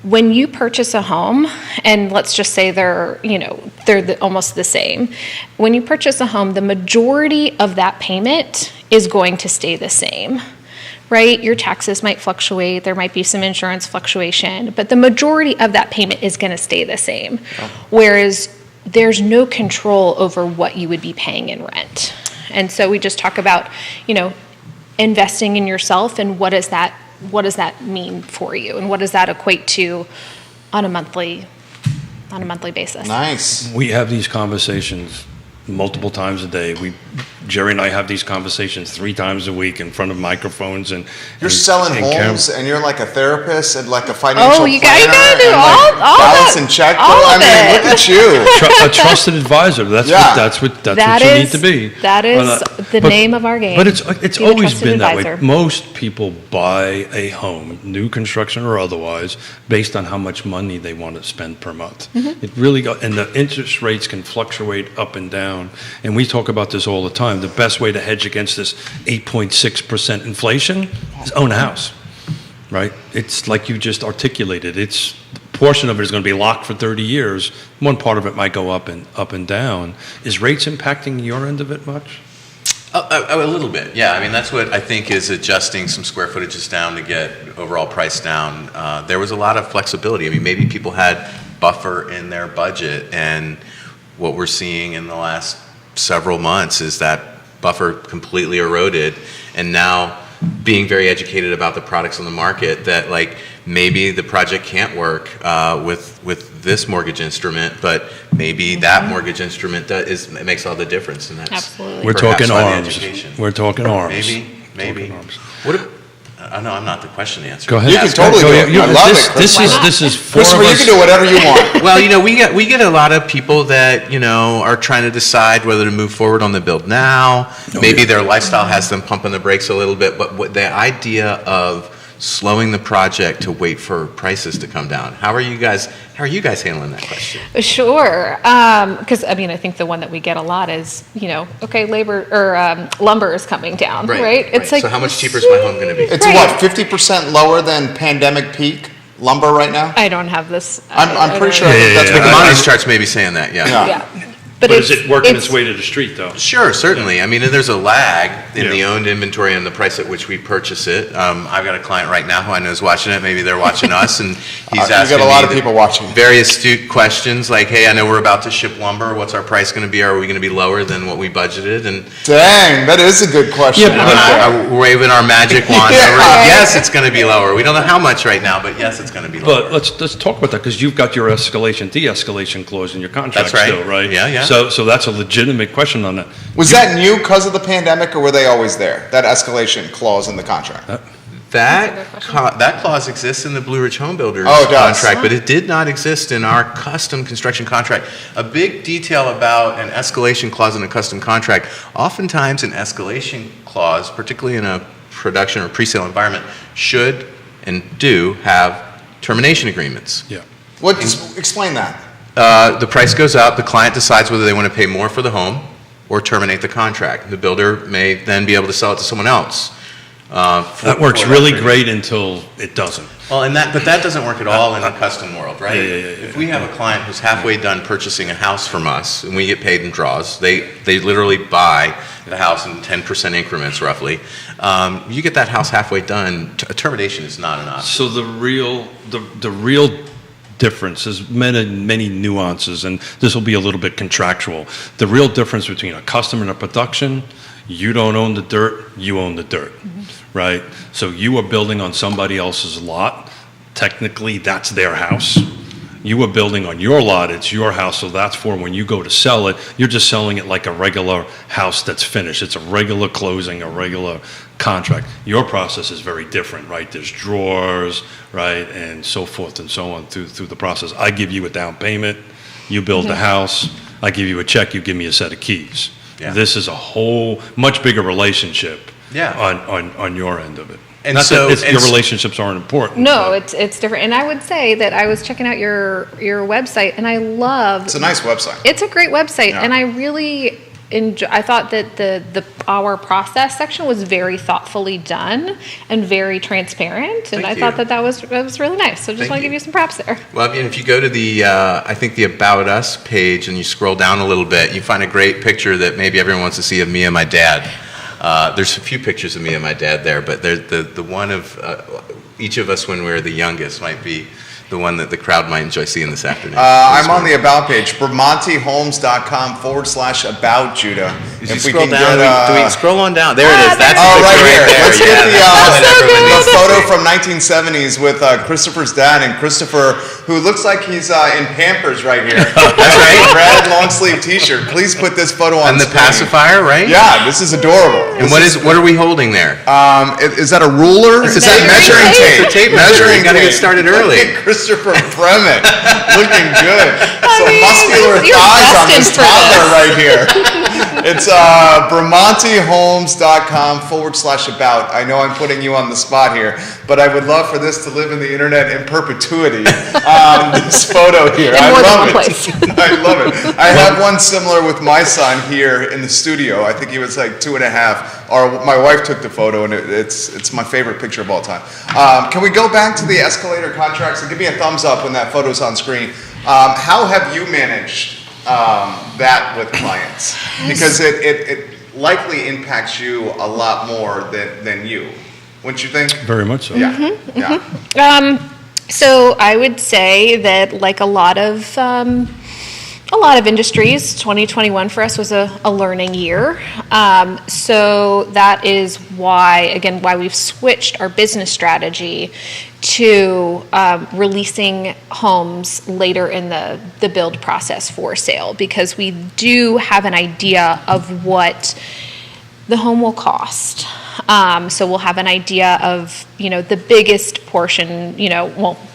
when you purchase a home, and let's just say they're almost the same. When you purchase a home, the majority of that payment is going to stay the same, right? Your taxes might fluctuate, there might be some insurance fluctuation, but the majority of that payment is going to stay the same. Whereas there's no control over what you would be paying in rent. And so we just talk about, investing in yourself, and what does that mean for you, and what does that equate to on a monthly basis? Nice. We have these conversations multiple times a day. Jerry and I have these conversations 3 times a week in front of microphones and You're selling and homes, and you're like a therapist and like a financial Oh, you gotta planner do and like all balance that- and check. all I of mean, it. look at you. A trusted advisor. That's Yeah. what That you is- need to be. that is the name of our game. But it's Be a always trusted been that advisor. way. Most people buy a home, new construction or otherwise, based on how much money they want to spend per month. Mm-hmm. It really and the interest rates can fluctuate up and down. And we talk about this all the time. The best way to hedge against this 8.6% inflation is own a house. Right? It's like you just articulated. It's a portion of it is going to be locked for 30 years. One part of it might go up and down. Is rates impacting your end of it much? A little bit, yeah. I mean, that's what I think is adjusting some square footages down to get overall price down. There was a lot of flexibility. I mean, maybe people had buffer in their budget, and what we're seeing in the last several months is that buffer completely eroded, and now being very educated about the products on the market, that like maybe the project can't work with this mortgage instrument, but maybe that mortgage instrument it makes all the difference, and that's Absolutely. We're perhaps talking why the arms. education. We're talking arms. Maybe. Talking arms. What if, no, I'm not the question answer. Go ahead. You can totally do it. I love it, This is four Christopher, of you us. can do whatever you want. Well, we get a lot of people that, are trying to decide whether to move forward on the build now. Maybe their lifestyle has them pumping the brakes a little bit, but the idea of slowing the project to wait for prices to come down. How are you guys handling that question? Sure, because I think the one that we get a lot is, labor or lumber is coming down, right? It's like, so how much cheaper is my home going to be? It's Right. what, 50% lower than pandemic peak lumber right now? I don't have this. I'm pretty sure Yeah, that's The what commodities charts may be saying that, Yeah. Yeah. But is it working its way to the street, though? Sure, certainly. I mean, there's a lag in Yeah. the owned inventory and the price at which we purchase it. I've got a client right now who I know is watching it. Maybe they're watching us, and he's You asking got a lot of me people watching. very astute questions like, "Hey, I know we're about to ship lumber. What's our price going to be? Are we going to be lower than what we budgeted?" And Dang, that is a good question. Yeah, right there. we're waving our magic wand Yeah. over it. Yes, it's going to be lower. We don't know how much right now, but yes, it's going to be lower. But let's talk about that, because you've got your escalation, de-escalation clause in your contract That's right. still, right? Yeah. So that's a legitimate question on that. Was that new because of the pandemic, or were they always there? That escalation clause in the contract? That clause exists in the Blue Ridge Home Builders Oh, it does. contract, but it did not exist in our custom construction contract. A big detail about an escalation clause in a custom contract, oftentimes an escalation clause, particularly in a production or pre-sale environment, should and do have termination agreements. Yeah. Explain that. The price goes up, the client decides whether they want to pay more for the home or terminate the contract. The builder may then be able to sell it to someone else. That works really great until it doesn't. Well, but that doesn't work at all in the custom world, right? Yeah. If we have a client who's halfway done purchasing a house from us, and we get paid in draws, they literally buy the house in 10% increments roughly. You get that house halfway done, a termination is not an option. So the real difference is many nuances, and this will be a little bit contractual. The real difference between a custom and a production, you don't own the dirt, you own the dirt, right? So you are building on somebody else's lot. Technically, that's their house. You are building on your lot, it's your house, so that's for when you go to sell it, you're just selling it like a regular house that's finished. It's a regular closing, a regular contract. Your process is very different, right? There's drawers, right, and so forth and so on through the process. I give you a down payment, you build the house, I give you a check, you give me a set of keys. Yeah. This is a whole, much bigger relationship Yeah. on your end of it. And Not so that your relationships aren't important. No, but- it's different. And I would say that I was checking out your website, and I love. It's a nice website. It's a great website, Yeah. and I really enjoy. I thought that our process section was very thoughtfully done and very transparent, and Thank I thought you. that was really nice. So just Thank want to you. give you some props there. Well, and if you go to the, I think the About Us page and you scroll down a little bit, you find a great picture that maybe everyone wants to see of me and my dad. There's a few pictures of me and my dad there, but there's the one of each of us when we were the youngest might be the one that the crowd might enjoy seeing this afternoon. I'm on the About page, BramonteHomes.com/about, Judah. If you scroll down, do we scroll on down? There it is. That's Oh, the right picture here. there. Let's get the, that's so everyone good. needs the to photo see. from 1970s with Christopher's dad, and Christopher, who looks like he's in Pampers right here. That's right. Red long sleeve T-shirt. Please put this photo on And the screen. pacifier, right? Yeah, this is adorable. And what are we holding there? Is that a ruler? Is that measuring It's a tape? tape measure. Measuring You gotta get tape. started early. Look at Christopher Bremen, looking good. Some mean, muscular you're thighs on this destined for toddler right here. It's BramonteHomes.com/about. I know I'm putting you on the spot here, but I would love for this to live in the internet in perpetuity. This photo here, In I more than love one it. place. I love it. I have one similar with my son here in the studio. I think he was like 2.5. Or my wife took the photo, and it's my favorite picture of all time. Can we go back to the escalator contracts and give me a thumbs up when that photo's on screen? How have you managed that with clients? Because it likely impacts you a lot more than you. Wouldn't you think? Very much so. Yeah. Yeah. So I would say that, like a lot of industries, 2021 for us was a learning year. So that is why we've switched our business strategy to releasing homes later in the build process for sale, because we do have an idea of what the home will cost. So we'll have an idea of, the biggest portion,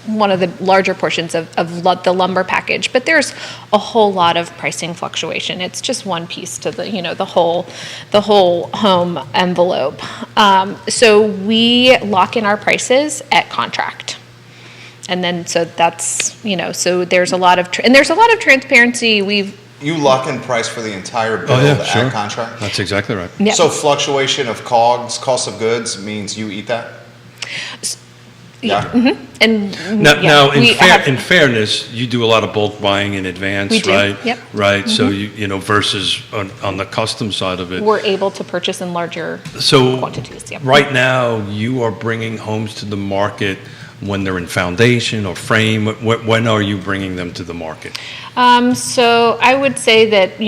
one of the larger portions of the lumber package, but there's a whole lot of pricing fluctuation. It's just one piece to the whole home envelope. So we lock in our prices at contract. And then, so that's, so there's a lot of, transparency. You lock in price for the entire build Oh, yeah, at sure. contract? That's exactly right. Yeah. So fluctuation of COGS, cost of goods, means you eat that? Yeah. And Now, we have- in fairness, you do a lot of bulk buying in advance, We do, right? yep. Right. So versus on the custom side of it. we're able to purchase in larger So quantities. Yep. right now, you are bringing homes to the market when they're in foundation or frame. When are you bringing them to the market? So I would say that,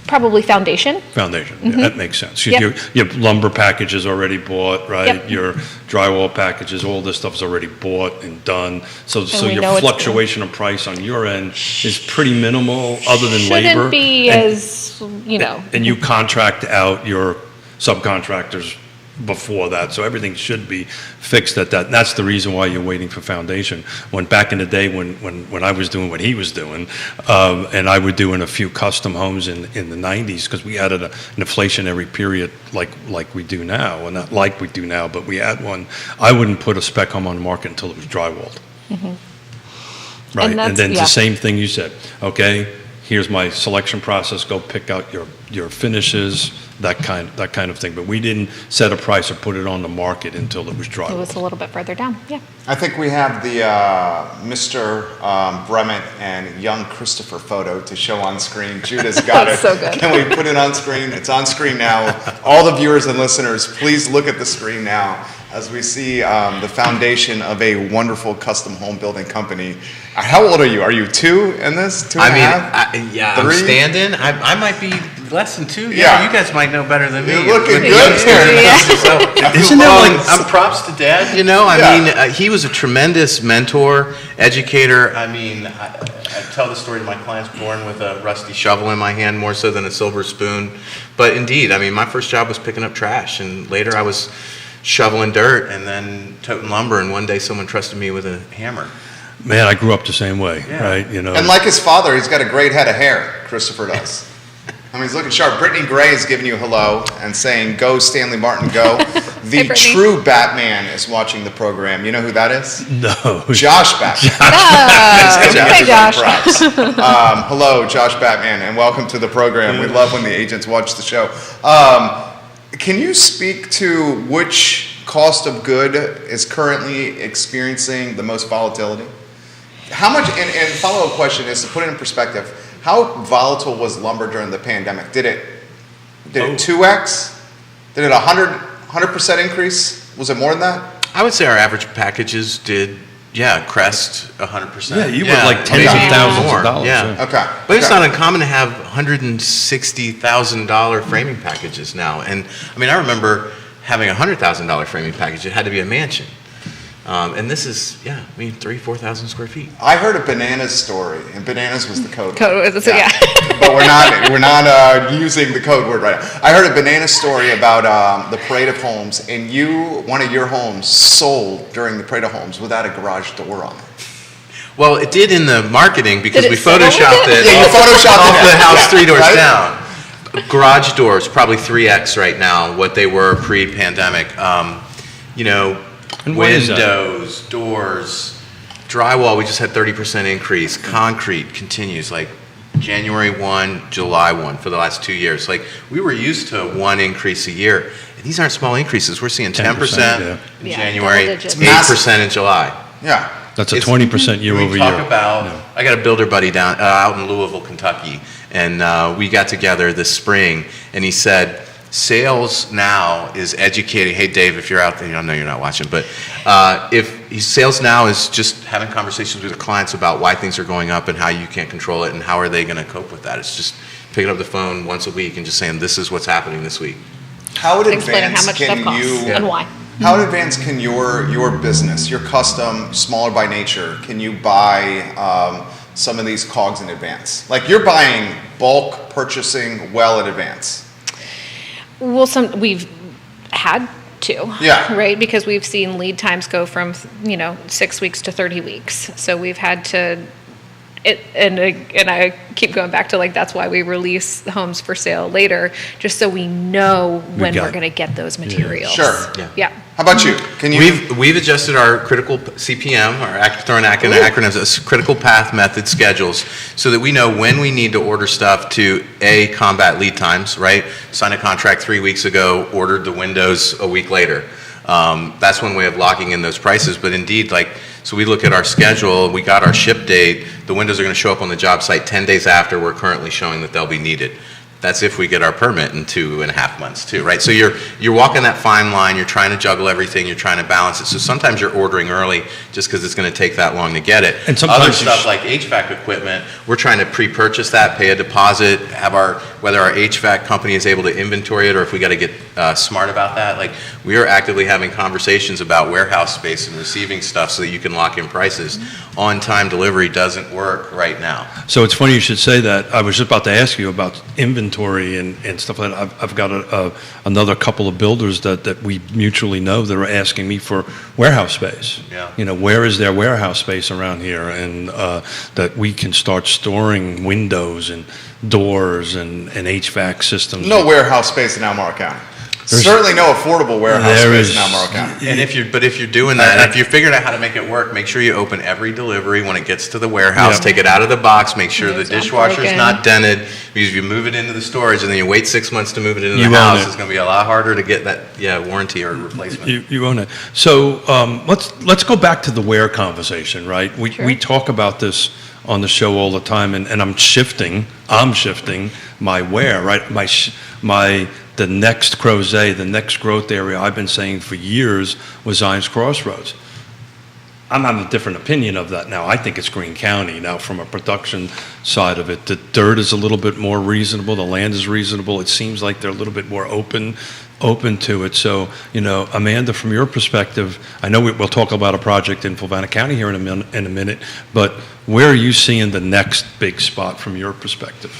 probably foundation. Foundation. Yeah, that makes sense. 'Cause Yep. your lumber package is already bought, right? Yep. Your drywall packages, all this stuff is already bought and done. So we your know it's- fluctuation of price on your end is pretty minimal, other than labor. Shouldn't be And- as, And you contract out your subcontractors before that, so everything should be fixed at that. And that's the reason why you're waiting for foundation. When back in the day, when I was doing what he was doing, and I would do in a few custom homes in the 90s, because we had an inflationary period like we do now, and not like we do now, but we had one. I wouldn't put a spec home on the market until it was drywalled. Right, and that's- then yeah. the same thing you said. Okay, here's my selection process. Go pick out your finishes, that kind of thing. But we didn't set a price or put it on the market until it was it drywall. was a little bit further down. Yeah. I think we have the Mr. Bremen and young Christopher photo to show on screen. Judah's got it. That's so good. Can we put it on screen? It's on screen now. All the viewers and listeners, please look at the screen now as we see the foundation of a wonderful custom home building company. How old are you? Are you 2 in this? 2 and a half? I'm 3? standing. I might be less than 2. Yeah. You guys might know better than me. You're looking With good the here. youngsters. So, isn't Well, that like, I'm props to Dad, I Yeah. mean, he was a tremendous mentor, educator. I mean, I tell the story to my clients, born with a rusty shovel in my hand more so than a silver spoon. But indeed, I mean, my first job was picking up trash, and later I was shoveling dirt and then toting lumber, and one day someone trusted me with a hammer. Man, I grew up the same way, Yeah. right? And like his father, he's got a great head of hair, Christopher does. I mean, he's looking sharp. Brittany Gray is giving you hello and saying, go Stanley Martin, go. The Brittany. true Batman is watching the program. You know who that is? No. Josh Batman. Hey, Josh. Props. Hello, Josh Batman, and welcome to the program. We love when the agents watch the show. Can you speak to which cost of good is currently experiencing the most volatility? How much, and follow-up question is to put it in perspective, how volatile was lumber during the pandemic? Did it 2x? Did it 100% increase? Was it more than that? I would say our average packages did, crest 100%. Yeah, you were like tens maybe of thousands more. of dollars. Yeah. Okay. But it's okay. not uncommon to have $160,000 framing packages now. And I mean, I remember having a $100,000 framing package. It had to be a mansion. And this is, 4,000 square feet. I heard a Bananas story, and Bananas was the code. Yeah. But we're not using the code word right now. I heard a Bananas story about the Parade of Homes, and one of your homes sold during the Parade of Homes without a garage door on it. Well, it did in the marketing because Did we it sell photoshopped with it? it Yeah, you photoshopped off it. the house Yeah, 3 doors right? down. Garage doors, probably 3x right now, what they were pre-pandemic. And why is that? Windows, doors, drywall, we just had 30% increase. Concrete continues, like January 1, July 1 for the last 2 years. Like, we were used to one increase a year. And these aren't small increases. We're seeing 10% yeah. in Yeah, January, double digits. 8% in July. Yeah. That's a It's- 20% year we over year. talk about, I got a builder buddy down out in Louisville, Kentucky, and we got together this spring, and he said, sales now is educating. Hey, Dave, if you're out there, I know you're not watching, but sales now is just having conversations with the clients about why things are going up and how you can't control it and how are they going to cope with that. It's just picking up the phone once a week and just saying, this is what's happening this week. How in Explaining how advance much can stuff costs you? and why. How in advance can your business, your custom, smaller by nature, can you buy some of these cogs in advance? Like, you're buying bulk purchasing well in advance. Well, we've had to, Yeah. right? Because we've seen lead times go from 6 weeks to 30 weeks. So we've had to. And I keep going back to, like, that's why we release homes for sale later, just so we know when got we're it. going to get those materials. Sure. Yeah. How about you? Can you? We've adjusted our critical CPM, throwing acronyms, as critical path method schedules, so that we know when we need to order stuff to combat lead times. Right, signed a contract 3 weeks ago, ordered the windows a week later. That's one way of locking in those prices. But indeed, so we look at our schedule. We got our ship date. The windows are going to show up on the job site 10 days after we're currently showing that they'll be needed. That's if we get our permit in 2.5 months too, right? So you're walking that fine line. You're trying to juggle everything. You're trying to balance it. So sometimes you're ordering early just because it's going to take that long to get it. And sometimes other you stuff like HVAC equipment, we're trying to pre-purchase that, pay a deposit, whether our HVAC company is able to inventory it or if we got to get smart about that. Like, we are actively having conversations about warehouse space and receiving stuff so that you can lock in prices. On-time delivery doesn't work right now. So it's funny you should say that. I was just about to ask you about inventory and stuff like that. I've got another couple of builders that we mutually know that are asking me for warehouse space. Yeah. Where is there warehouse space around here, and that we can start storing windows and doors and HVAC systems. No warehouse space in Albemarle County. There's- Certainly no affordable warehouse There space is- in Albemarle County. And if you're doing that, and if you're figuring out how to make it work, make sure you open every delivery when it gets to the warehouse. Yeah. Take it out of the box. Make sure the It's not dishwasher's broken. not dented. Because if you move it into the storage and then you wait 6 months to move it into You the own house, it. it's going to be a lot harder to get that warranty or replacement. You own it. So let's go back to the where conversation, right? We Sure. we talk about this on the show all the time, and I'm shifting my where, right? The next crozet, the next growth area I've been saying for years was Zions Crossroads. I'm having a different opinion of that now. I think it's Greene County now from a production side of it. The dirt is a little bit more reasonable. The land is reasonable. It seems like they're a little bit more open to it. So, Amanda, from your perspective, I know we'll talk about a project in Fluvanna County here in a minute, but where are you seeing the next big spot from your perspective?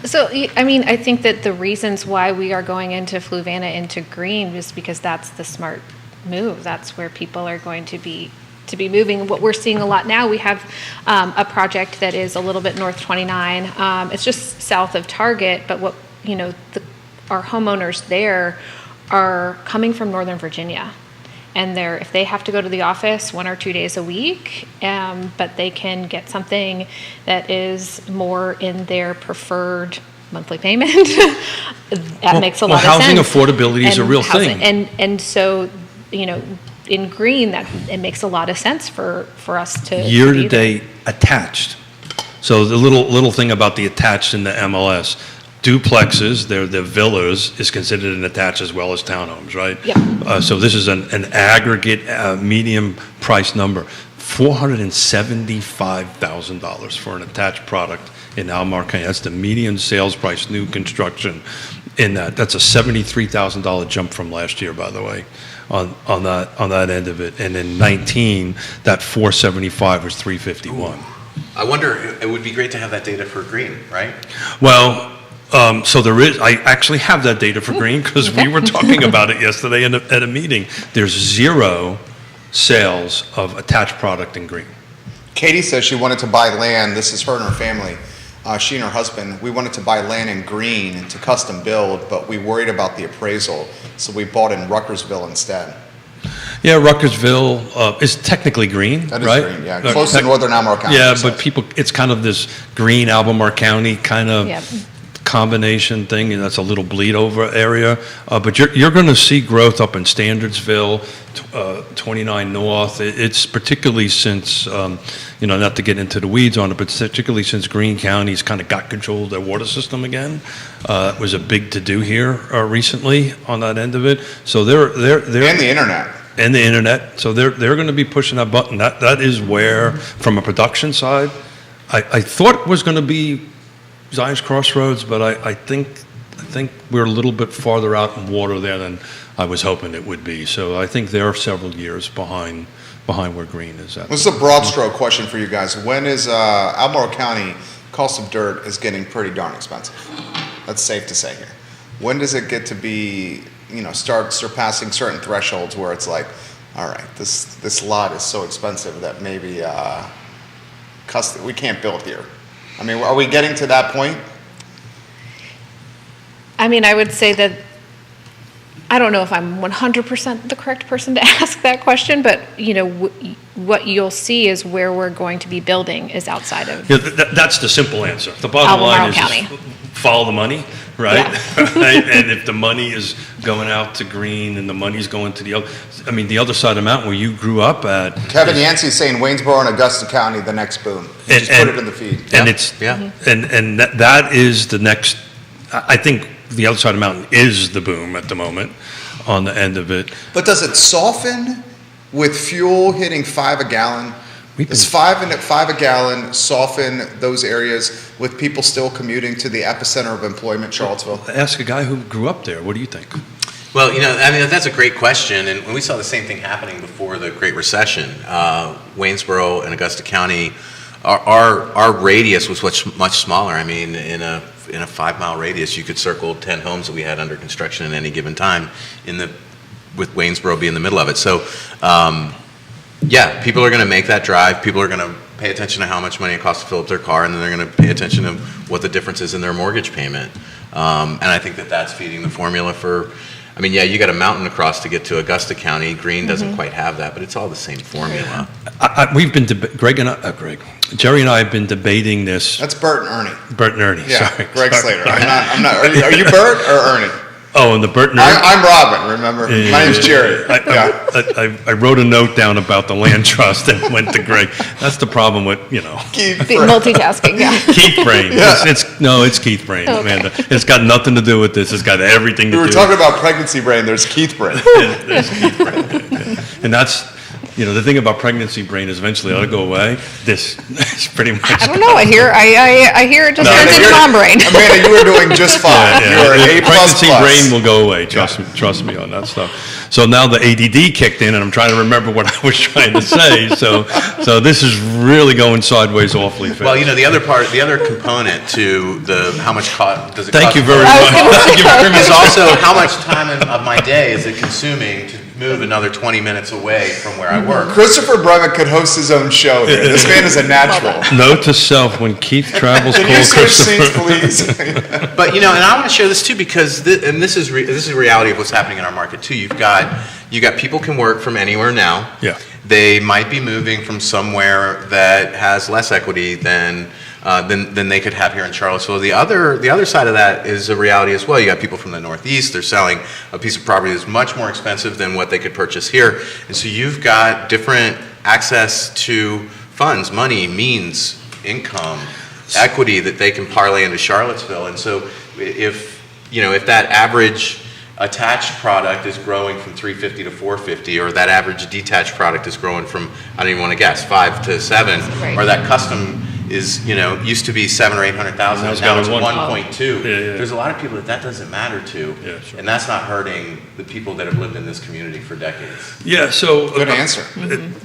So, I think that the reasons why we are going into Fluvanna, into Greene, is because that's the smart move. That's where people are going to be moving. What we're seeing a lot now, we have a project that is a little bit north 29. It's just south of Target, but our homeowners there are coming from Northern Virginia. And if they have to go to the office 1 or 2 days a week, but they can get something that is more in their preferred monthly payment, that makes a lot of sense. Housing affordability is a And real housing- thing. And so, in green, that it makes a lot of sense for us to Year be to there. date attached. So the little thing about the attached in the MLS, duplexes, they're the villas, is considered an attached as well as townhomes, right? Yep. So this is an aggregate medium price number, $475,000 for an attached product in Albemarle County. That's the median sales price, new construction in that. That's a $73,000 jump from last year, by the way, on that end of it. And in 19, that 475 was 351. I wonder, it would be great to have that data for green, right? Well, so I actually have that data for green because we were talking about it yesterday at a meeting. There's 0 sales of attached product in green. Katie says she wanted to buy land. This is her and her family. She and her husband, we wanted to buy land in green to custom build, but we worried about the appraisal, so we bought in Ruckersville instead. Yeah, Ruckersville is technically green, That is right? green, yeah. Close to northern Albemarle County. Yeah, she but says. it's kind of this green Albemarle County kind of Yep. combination thing, and that's a little bleed over area. But you're going to see growth up in Standardsville, 29 North. It's particularly since, not to get into the weeds on it, but particularly since Greene County's kind of got control of their water system again. It was a big to-do here recently on that end of it. So they're And the internet. and the internet. So they're going to be pushing that button. That is where, from a production side, I thought it was going to be Zion's Crossroads, but I think we're a little bit farther out in water there than I was hoping it would be. So I think they're several years behind where Green is at. This is a broad stroke question for you guys. When is Albemarle County, cost of dirt is getting pretty darn expensive. That's safe to say here. When does it get to be, start surpassing certain thresholds where it's like, all right, this lot is so expensive that maybe we can't build here. I mean, are we getting to that point? I mean, I would say that, I don't know if I'm 100% the correct person to ask that question, but, what you'll see is where we're going to be building is outside of. Yeah, that's the simple answer. The bottom line is Albemarle just follow the money, right? Yeah. Right? And if the money is going out to Green and the money's going to the other side of the mountain where you grew up at. Kevin Yancey's saying Waynesboro and Augusta County, the next boom. He just put it in the feed. And Yeah, it's, yeah. and that is the next, I think the other side of the mountain is the boom at the moment on the end of it. But does it soften with fuel hitting $5 a gallon? We've Does been- $5 a gallon soften those areas with people still commuting to the epicenter of employment, Charlottesville? Ask a guy who grew up there, what do you think? Well, that's a great question, and we saw the same thing happening before the Great Recession. Waynesboro and Augusta County, our radius was much smaller. I mean, in a 5-mile radius, you could circle 10 homes that we had under construction at any given time, with Waynesboro being in the middle of it. So, people are going to make that drive. People are going to pay attention to how much money it costs to fill up their car, and then they're going to pay attention to what the difference is in their mortgage payment. And I think that's feeding the formula for. I mean, you got a mountain across to get to Augusta County. Green doesn't quite have that, but it's all the same formula. We've been, Jerry and I have been debating this. That's Bert and Ernie. Bert and Ernie, Yeah, sorry. Greg sorry. Slater. I'm not. Are you Bert or Ernie? Oh, and the Bert and Ernie. I'm Robin, remember? My name's Jerry. Yeah. I wrote a note down about the land trust and went to Greg. That's the problem with, Keith Big Bert. multitasking, yeah. Keith Brain. Yeah. It's Keith Brain, Okay. Amanda. It's got nothing to do with this. It's got everything to We do. were talking about pregnancy brain, there's Keith brain. There's Keith Brain. And that's, the thing about pregnancy brain is eventually it'll go away. This is pretty much. I don't know, I hear it just No, turns into mom brain. Amanda, you were doing just fine. You were The A++. pregnancy brain will go away. Trust me on that stuff. So now the ADD kicked in, and I'm trying to remember what I was trying to say. So this is really going sideways awfully fast. Well, the other component to how much cost does it Thank cost? you very I was much. gonna Thank you very Is much. also how much time of my day is it consuming to move another 20 minutes away from where I work. Christopher Bremick could host his own show here. This man is a natural. Note to self, when Keith travels, Can call you switch seats, Christopher. please? But and I want to share this too because this is the reality of what's happening in our market too. You got people can work from anywhere now. Yeah. They might be moving from somewhere that has less equity than they could have here in Charlottesville. The other side of that is a reality as well. You got people from the Northeast. They're selling a piece of property that's much more expensive than what they could purchase here, and so you've got different access to funds, money, means, income, equity that they can parlay into Charlottesville. And so if that average attached product is growing from 350 to 450, or that average detached product is growing from, I don't even want to guess, 5 to 7, Right. or that custom is, used to be 700,000 or 800,000, Now it's now got it's a one. 1.2. Yeah, yeah. There's a lot of people that doesn't matter to, Yeah, sure. and that's not hurting the people that have lived in this community for decades. Yeah, so. Good answer.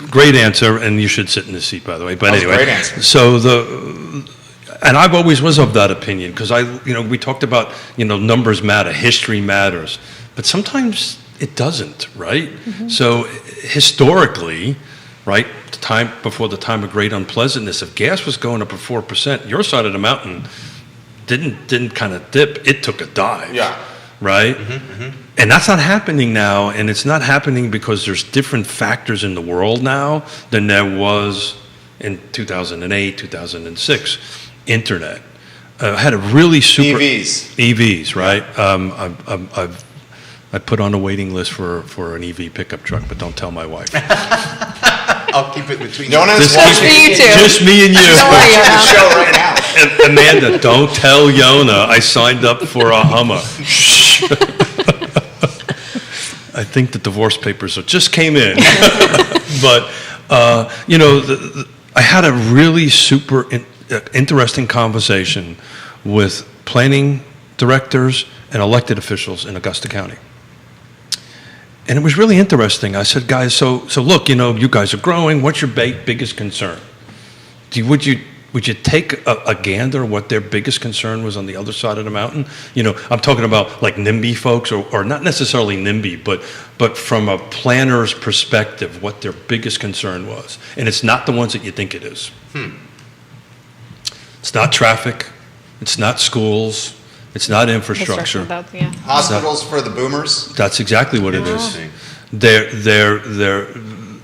Great answer, and you should sit in this seat, by the way. But That was a anyway, great answer. so and I've always was of that opinion because we talked about numbers matter, history matters, but sometimes it doesn't, right? So historically, right, before the time of great unpleasantness, if gas was going up at 4%, your side of the mountain didn't kind of dip; it took a dive. Yeah. Right? And that's not happening now, and it's not happening because there's different factors in the world now than there was in 2008, 2006. Internet had a really super EVs, right? I put on a waiting list for an EV pickup truck, but don't tell my wife. I'll keep it between Yona's Just watching for you two. Just me and you. Don't worry, the Yona. show right now. Amanda, don't tell Yona I signed up for a Hummer. I think the divorce papers just came in. But, I had a really super interesting conversation with planning directors and elected officials in Augusta County. And it was really interesting. I said, guys, so look, you guys are growing. What's your biggest concern? Would you take a gander what their biggest concern was on the other side of the mountain? I'm talking about like NIMBY folks, or not necessarily NIMBY, but from a planner's perspective, what their biggest concern was. And it's not the ones that you think it is. It's not traffic. It's not schools. It's not infrastructure. Yeah. Hospitals for the boomers. That's exactly what it is. Interesting.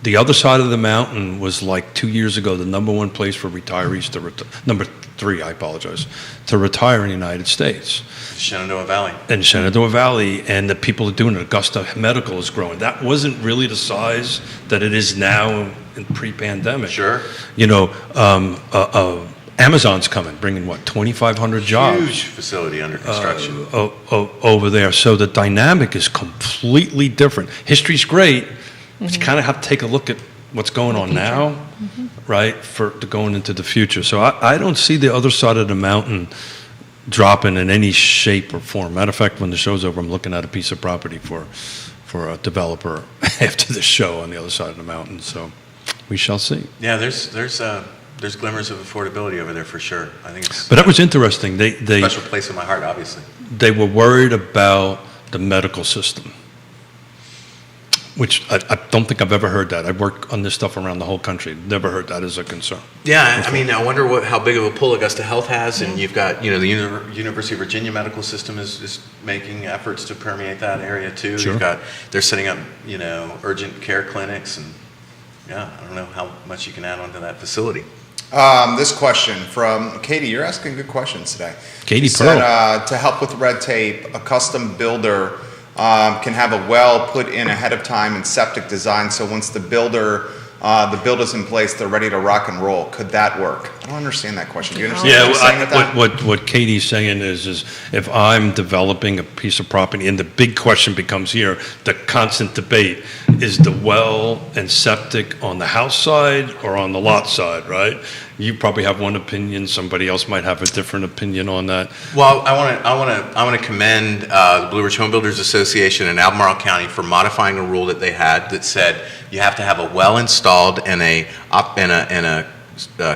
The other side of the mountain was like 2 years ago the number one place for retirees number 3, I apologize, to retire in the United States. Shenandoah Valley. In Shenandoah Valley, and the people are doing it. Augusta Medical is growing. That wasn't really the size that it is now in pre-pandemic. Sure. Amazon's coming, bringing 2,500 jobs. Huge facility under construction. Over there. So the dynamic is completely different. History's great, but you kind of have to take a look at what's going on now, right, to going into the future. So I don't see the other side of the mountain dropping in any shape or form. Matter of fact, when the show's over, I'm looking at a piece of property for a developer after the show on the other side of the mountain. So we shall see. Yeah, there's glimmers of affordability over there for sure. I think it's But that was interesting. a special place in my heart, obviously. They were worried about the medical system, which I don't think I've ever heard that. I've worked on this stuff around the whole country. Never heard that as a concern. Yeah, I mean, I wonder how big of a pull Augusta Health has, and you've got, the University of Virginia medical system is making efforts to permeate that area too. Sure. They're setting up, urgent care clinics, and yeah, I don't know how much you can add onto that facility. This question from Katie. You're asking good questions today. Katie She Pearl. said, to help with red tape, a custom builder can have a well put in ahead of time and septic design, so once the builder's in place, they're ready to rock and roll. Could that work? I don't understand that question. Do you understand Yeah, what I'm saying with that? what Katie's saying is if I'm developing a piece of property, and the big question becomes here, the constant debate, is the well and septic on the house side or on the lot side, right? You probably have one opinion, somebody else might have a different opinion on that. Well, I want to commend the Blue Ridge Home Builders Association in Albemarle County for modifying a rule that they had that said you have to have a well installed and a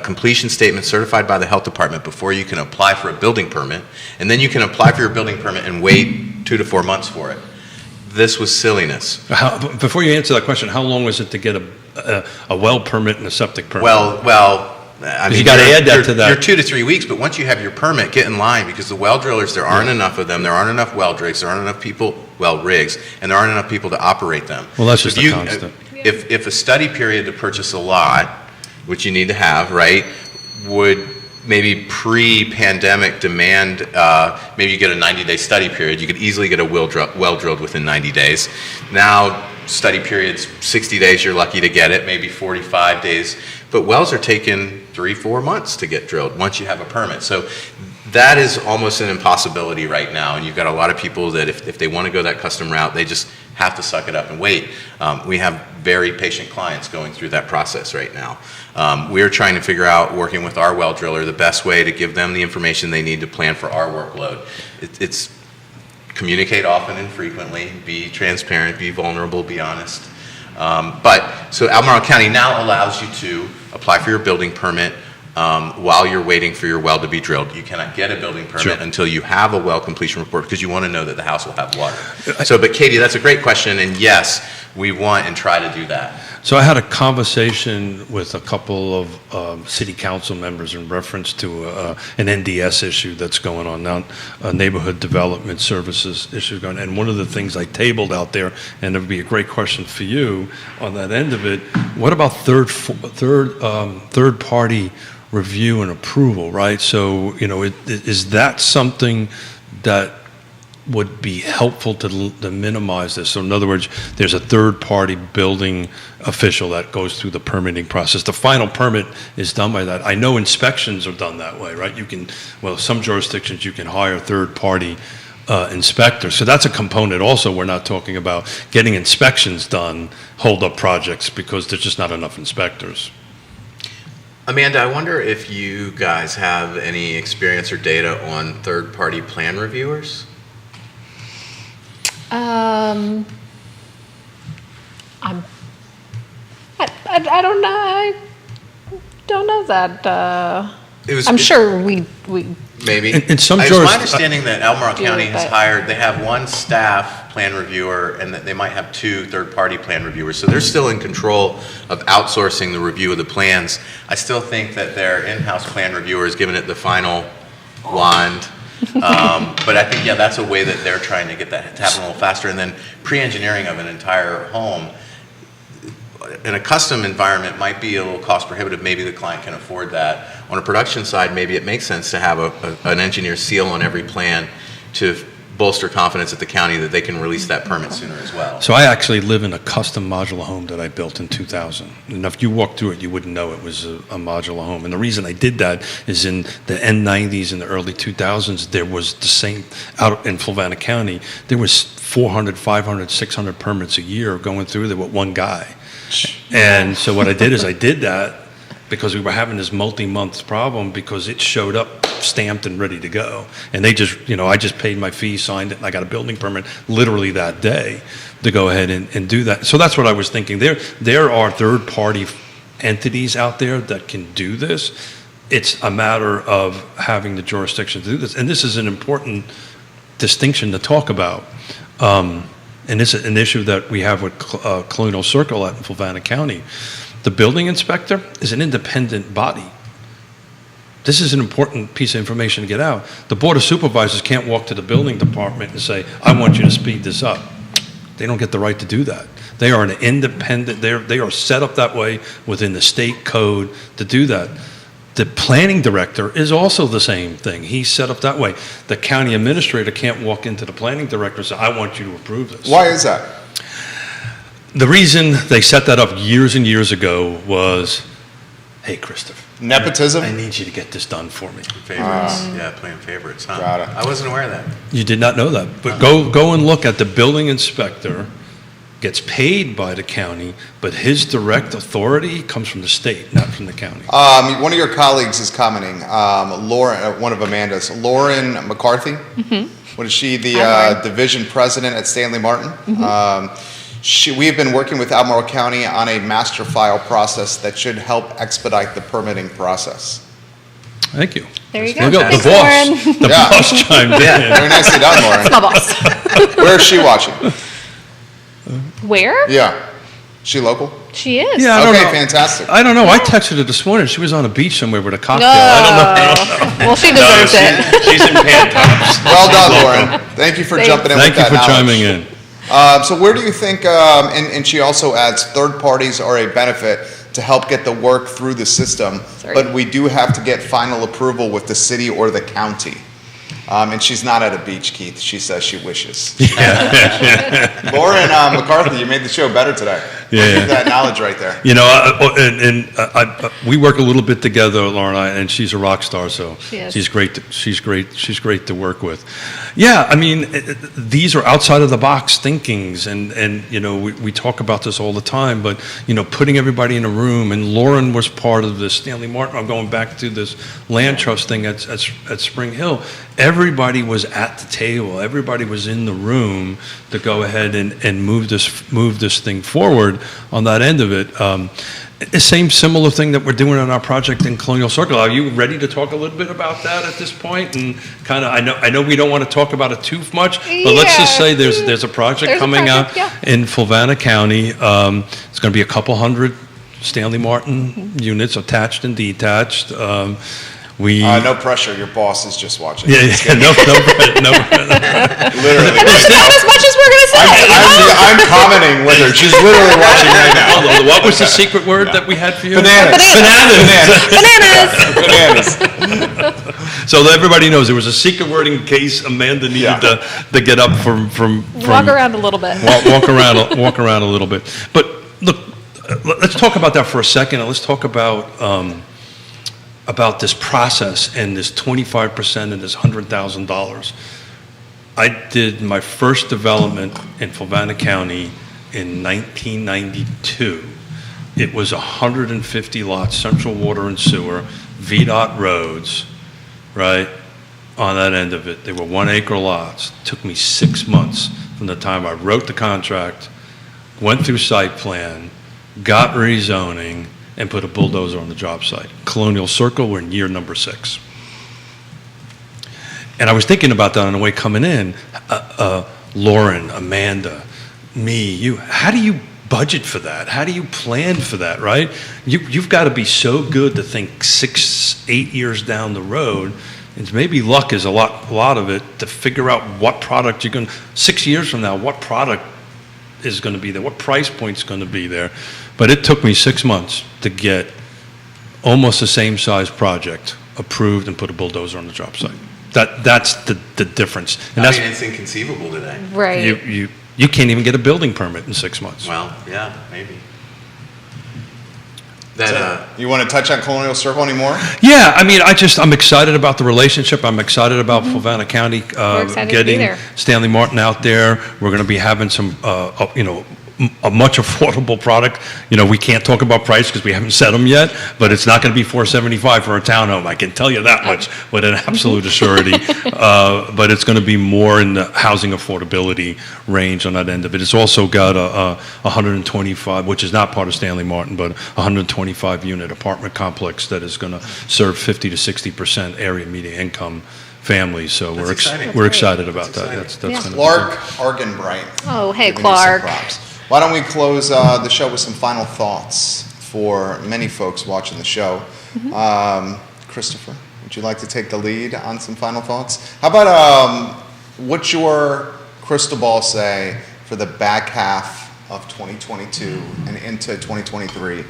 completion statement certified by the health department before you can apply for a building permit, and then you can apply for your building permit and wait 2 to 4 months for it. this was silliness. Before you answer that question, how long was it to get a well permit and a septic permit? Well, I mean, you gotta add that to that. You're 2 to 3 weeks, but once you have your permit, get in line, because the well drillers, there aren't enough of them, there aren't enough well rigs, there aren't enough people, well rigs, and there aren't enough people to operate them. Well, that's So just if a you- constant. If a study period to purchase a lot, which you need to have, right, would maybe pre-pandemic demand, maybe you get a 90-day study period, you could easily get a well drilled within 90 days. Now, study periods, 60 days, you're lucky to get it, maybe 45 days. But wells are taking 3-4 months to get drilled once you have a permit. So that is almost an impossibility right now. And you've got a lot of people that if they want to go that custom route, they just have to suck it up and wait. We have very patient clients going through that process right now. We're trying to figure out, working with our well driller, the best way to give them the information they need to plan for our workload. It's communicate often and frequently, be transparent, be vulnerable, be honest. So Albemarle County now allows you to apply for your building permit while you're waiting for your well to be drilled. You cannot get a building permit until you have a well completion report, because you want to know that the house will have water. But Katie, that's a great question, and yes, we want and try to do that. So I had a conversation with a couple of city council members in reference to an NDS issue that's going on now, a neighborhood development services issue going on. And one of the things I tabled out there, and it would be a great question for you on that end of it, what about third party review and approval, right? So, is that something that would be helpful to minimize this? So in other words, there's a third-party building official that goes through the permitting process. The final permit is done by that. I know inspections are done that way, right? Some jurisdictions you can hire third-party inspectors. So that's a component also. We're not talking about getting inspections done, hold up projects, because there's just not enough inspectors. Amanda, I wonder if you guys have any experience or data on third-party plan reviewers? I don't know. I don't know that. I'm sure we Maybe. In some It's juris- my understanding that Albemarle County has but- hired, they have one staff plan reviewer, and that they might have 2 third-party plan reviewers. So they're still in control of outsourcing the review of the plans. I still think that their in-house plan reviewer is giving it the final wand. But I think, that's a way that they're trying to get that to happen a little faster. And then pre-engineering of an entire home in a custom environment might be a little cost prohibitive. Maybe the client can afford that. On a production side, maybe it makes sense to have an engineer seal on every plan to bolster confidence at the county that they can release that permit sooner as well. So I actually live in a custom modular home that I built in 2000. And if you walked through it, you wouldn't know it was a modular home. And the reason I did that is in the end 90s and the early 2000s, there was the same, out in Fluvanna County, there was 400, 500, 600 permits a year going through there with one guy. And so what I did is I did that because we were having this multi-month problem, because it showed up stamped and ready to go. And they just, I just paid my fee, signed it, and I got a building permit literally that day to go ahead and do that. So that's what I was thinking. There are third-party entities out there that can do this. It's a matter of having the jurisdiction to do this. And this is an important distinction to talk about. And it's an issue that we have with Colonial Circle at Fluvanna County. The building inspector is an independent body. This is an important piece of information to get out. The Board of Supervisors can't walk to the building department and say, I want you to speed this up. They don't get the right to do that. They are an independent, they are set up that way within the state code to do that. The planning director is also the same thing. He's set up that way. The county administrator can't walk into the planning director and say, I want you to approve this. Why is that? The reason they set that up years and years ago was, hey, Christopher, Nepotism? I need you to get this done for me. Favorites, playing favorites, huh? Got it. I wasn't aware of that. You did not know that. But go and look at the building inspector, gets paid by the county, but his direct authority comes from the state, not from the county. One of your colleagues is commenting, Lauren, one of Amanda's, Lauren McCarthy. What is she, the Hi, Lauren. division president at Stanley Martin? We have been working with Albemarle County on a master file process that should help expedite the permitting process. Thank you. There you Look go. at the Thanks, boss. Lauren. The Yeah. boss chimed in. Very nicely done, Lauren. My boss. Where is she watching? Where? Yeah. She local? She is. Yeah, I don't Okay, know. fantastic. I don't know. I texted her this morning. She was on a beach somewhere with a cocktail. I don't know. Well, she deserves it. She's in pantops. Well done, Lauren. Thank you for Thanks. jumping in Thank with you that for knowledge. chiming in. So where do you think, and she also adds, third parties are a benefit to help get the work through the system, Sorry. but we do have to get final approval with the city or the county. And she's not at a beach, Keith. She says she wishes. Lauren McCarthy, you made the show better today. Yeah. That knowledge right there. You know, we work a little bit together, Laura and I, and she's a rock star. So She is. she's great. She's great to work with. Yeah, I mean, these are outside of the box thinkings, and you know, we talk about this all the time. But you know, putting everybody in a room, and Lauren was part of this. Stanley Martin. I'm going back to this land trust thing at Spring Hill. Everybody was at the table. Everybody was in the room to go ahead and move this thing forward on that end of it. The same similar thing that we're doing on our project in Colonial Circle. Are you ready to talk a little bit about that at this point? And kind of, I know we don't want to talk about it too much, but let's just say there's a project There's a coming project, out yeah. in Fluvanna County. It's going to be a couple hundred Stanley Martin units, attached and detached. No pressure. Your boss is just watching. Yeah, no. Literally. That's not as much as we're going to say. I'm commenting with her. She's literally watching right now. Hold on, what was the secret word that we had for you? Bananas. Bananas. Bananas. So that everybody knows there was a secret word in case Amanda needed to get up from Walk around a little bit. walk around a little bit. But look, let's talk about that for a second, and let's talk about this process and this 25% and this $100,000. I did my first development in Fluvanna County in 1992. It was 150 lots, central water and sewer, VDOT roads, right, on that end of it. They were 1 acre lots. It took me 6 months from the time I wrote the contract, went through site plan, got rezoning, and put a bulldozer on the job site. Colonial Circle, we're in year number 6. And I was thinking about that on the way coming in. Lauren, Amanda, me, you, how do you budget for that? How do you plan for that, right? You've got to be so good to think 6, 8 years down the road. And maybe luck is a lot of it to figure out what product you're going to, 6 years from now, what product is going to be there, what price point's going to be there. But it took me 6 months to get almost the same size project approved and put a bulldozer on the job site. That's the difference. And I mean, it's inconceivable today. Right. you can't even get a building permit in 6 months. Well, yeah, maybe. You want to touch on Colonial Circle anymore? Yeah, I mean, I'm excited about the relationship. I'm excited about Fluvanna County We're excited to be getting there. Stanley Martin out there. We're going to be having some, a much affordable product. You know, we can't talk about price because we haven't set them yet, but it's not going to be $475 for a townhome. I can tell you that much with an absolute assurity. But it's going to be more in the housing affordability range on that end of it. It's also got a 125, which is not part of Stanley Martin, but 125 unit apartment complex that is going to serve 50 to 60% area median income families. So That's exciting. we're excited about That's that. exciting. That's going to be Clark Argenbright. Oh, hey, Giving you some Clark. props. Why don't we close the show with some final thoughts for many folks watching the show? Christopher, would you like to take the lead on some final thoughts? How about what's your crystal ball say for the back half of 2022 and into 2023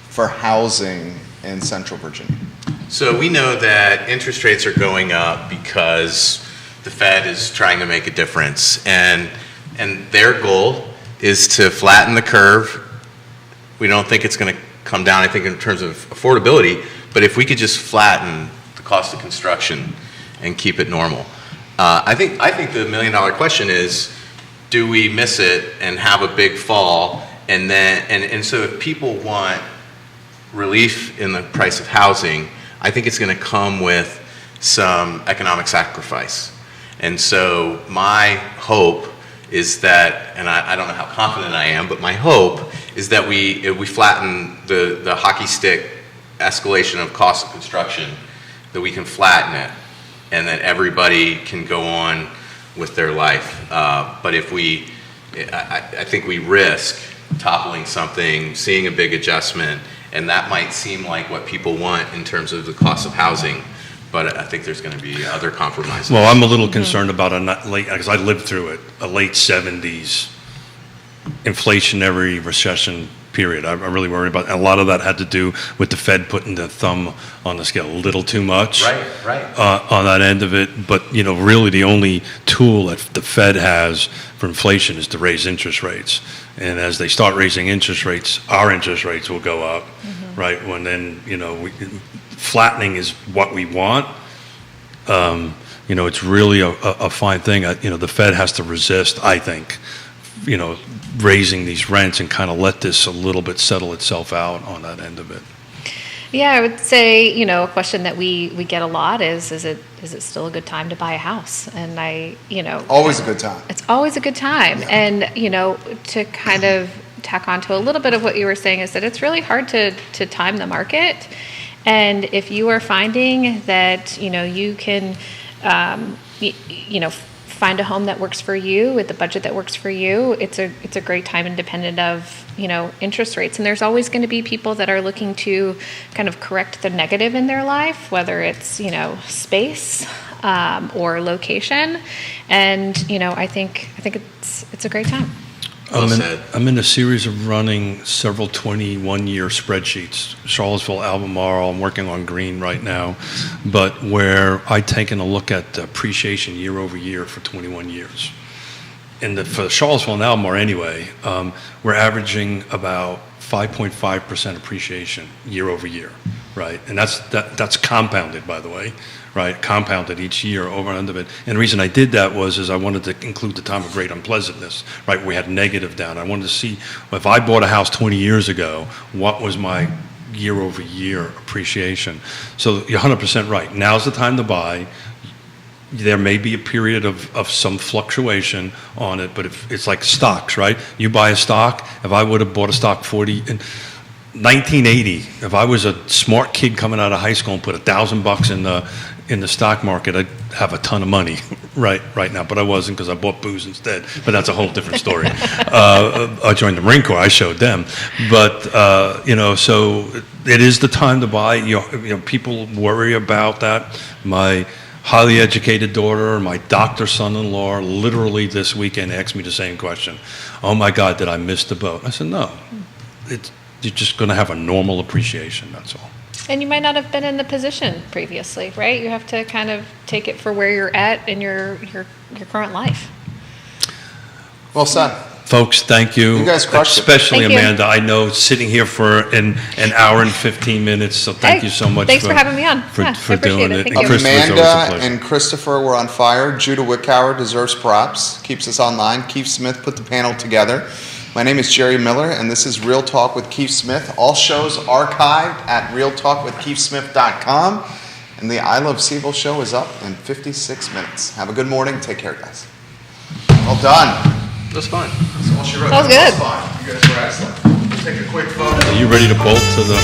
for housing in Central Virginia? So we know that interest rates are going up because the Fed is trying to make a difference, and their goal is to flatten the curve. We don't think it's going to come down, I think, in terms of affordability, but if we could just flatten the cost of construction and keep it normal. I think the $1 million question is, do we miss it and have a big fall? And so if people want relief in the price of housing, I think it's going to come with some economic sacrifice. And so my hope is that, and I don't know how confident I am, but my hope is that we flatten the hockey stick escalation of cost of construction, that we can flatten it, and that everybody can go on with their life. But if we I think we risk toppling something, seeing a big adjustment, and that might seem like what people want in terms of the cost of housing, but I think there's going to be other compromises. Well, I'm a little concerned about because I lived through it, a late 70s inflationary recession period. I really worry about, and a lot of that had to do with the Fed putting the thumb on the scale a little too much. Right. On that end of it. But, really the only tool that the Fed has for inflation is to raise interest rates. And as they start raising interest rates, our interest rates will go up, right? When then, flattening is what we want. It's really a fine thing. The Fed has to resist, I think, raising these rents and kind of let this a little bit settle itself out on that end of it. Yeah, I would say, a question that we get a lot is it still a good time to buy a house? And Always a good time. It's always a good time. Yeah. And, to kind of tack on to a little bit of what you were saying is that it's really hard to time the market. And if you are finding that, you can, find a home that works for you with the budget that works for you, it's a great time independent of, interest rates. And there's always going to be people that are looking to kind of correct the negative in their life, whether it's, space or location. And, I think it's a great time. Well said. I'm in a series of running several 21-year spreadsheets. Charlottesville, Albemarle, I'm working on Green right now, but where I've taken a look at appreciation year over year for 21 years. And for Charlottesville and Albemarle anyway, we're averaging about 5.5% appreciation year over year, right? And that's compounded, by the way. Right, compounded each year over and under it. And the reason I did that is I wanted to include the time of great unpleasantness, right? We had negative down. I wanted to see if I bought a house 20 years ago, what was my year over year appreciation. So you're 100% right. Now's the time to buy. There may be a period of some fluctuation on it, but if it's like stocks, right? You buy a stock, if I would have bought a stock 1980, if I was a smart kid coming out of high school and put $1,000 in the stock market, I'd have a ton of money right now, but I wasn't because I bought booze instead. But that's a whole different story. I joined the Marine Corps. I showed them, but so it is the time to buy. People worry about that. My highly educated daughter, my doctor son-in-law, literally this weekend asked me the same question. Oh my God, did I miss the boat? I said no. You're just going to have a normal appreciation. That's all. And you might not have been in the position previously, right? You have to kind of take it for where you're at in your current life. Well said. Folks, thank you. You guys crushed it. Especially Thank you. Amanda. I know sitting here for an hour and 15 minutes, so thank Hey, you so much. thanks for having me on. For Yeah, I appreciate doing it. it. Thank And you. Christopher, it's always a Amanda pleasure. and Christopher were on fire. Judah Wickower deserves props. Keeps us online. Keith Smith put the panel together. My name is Jerry Miller, and this is Real Talk with Keith Smith. All shows archived at realtalkwithkeithsmith.com. And the I Love Seville show is up in 56 minutes. Have a good morning. Take care, guys. Well done. That was fun. That's all she wrote. That was good. Fine. You guys were excellent. We'll take a quick photo. Are you ready to bolt to the...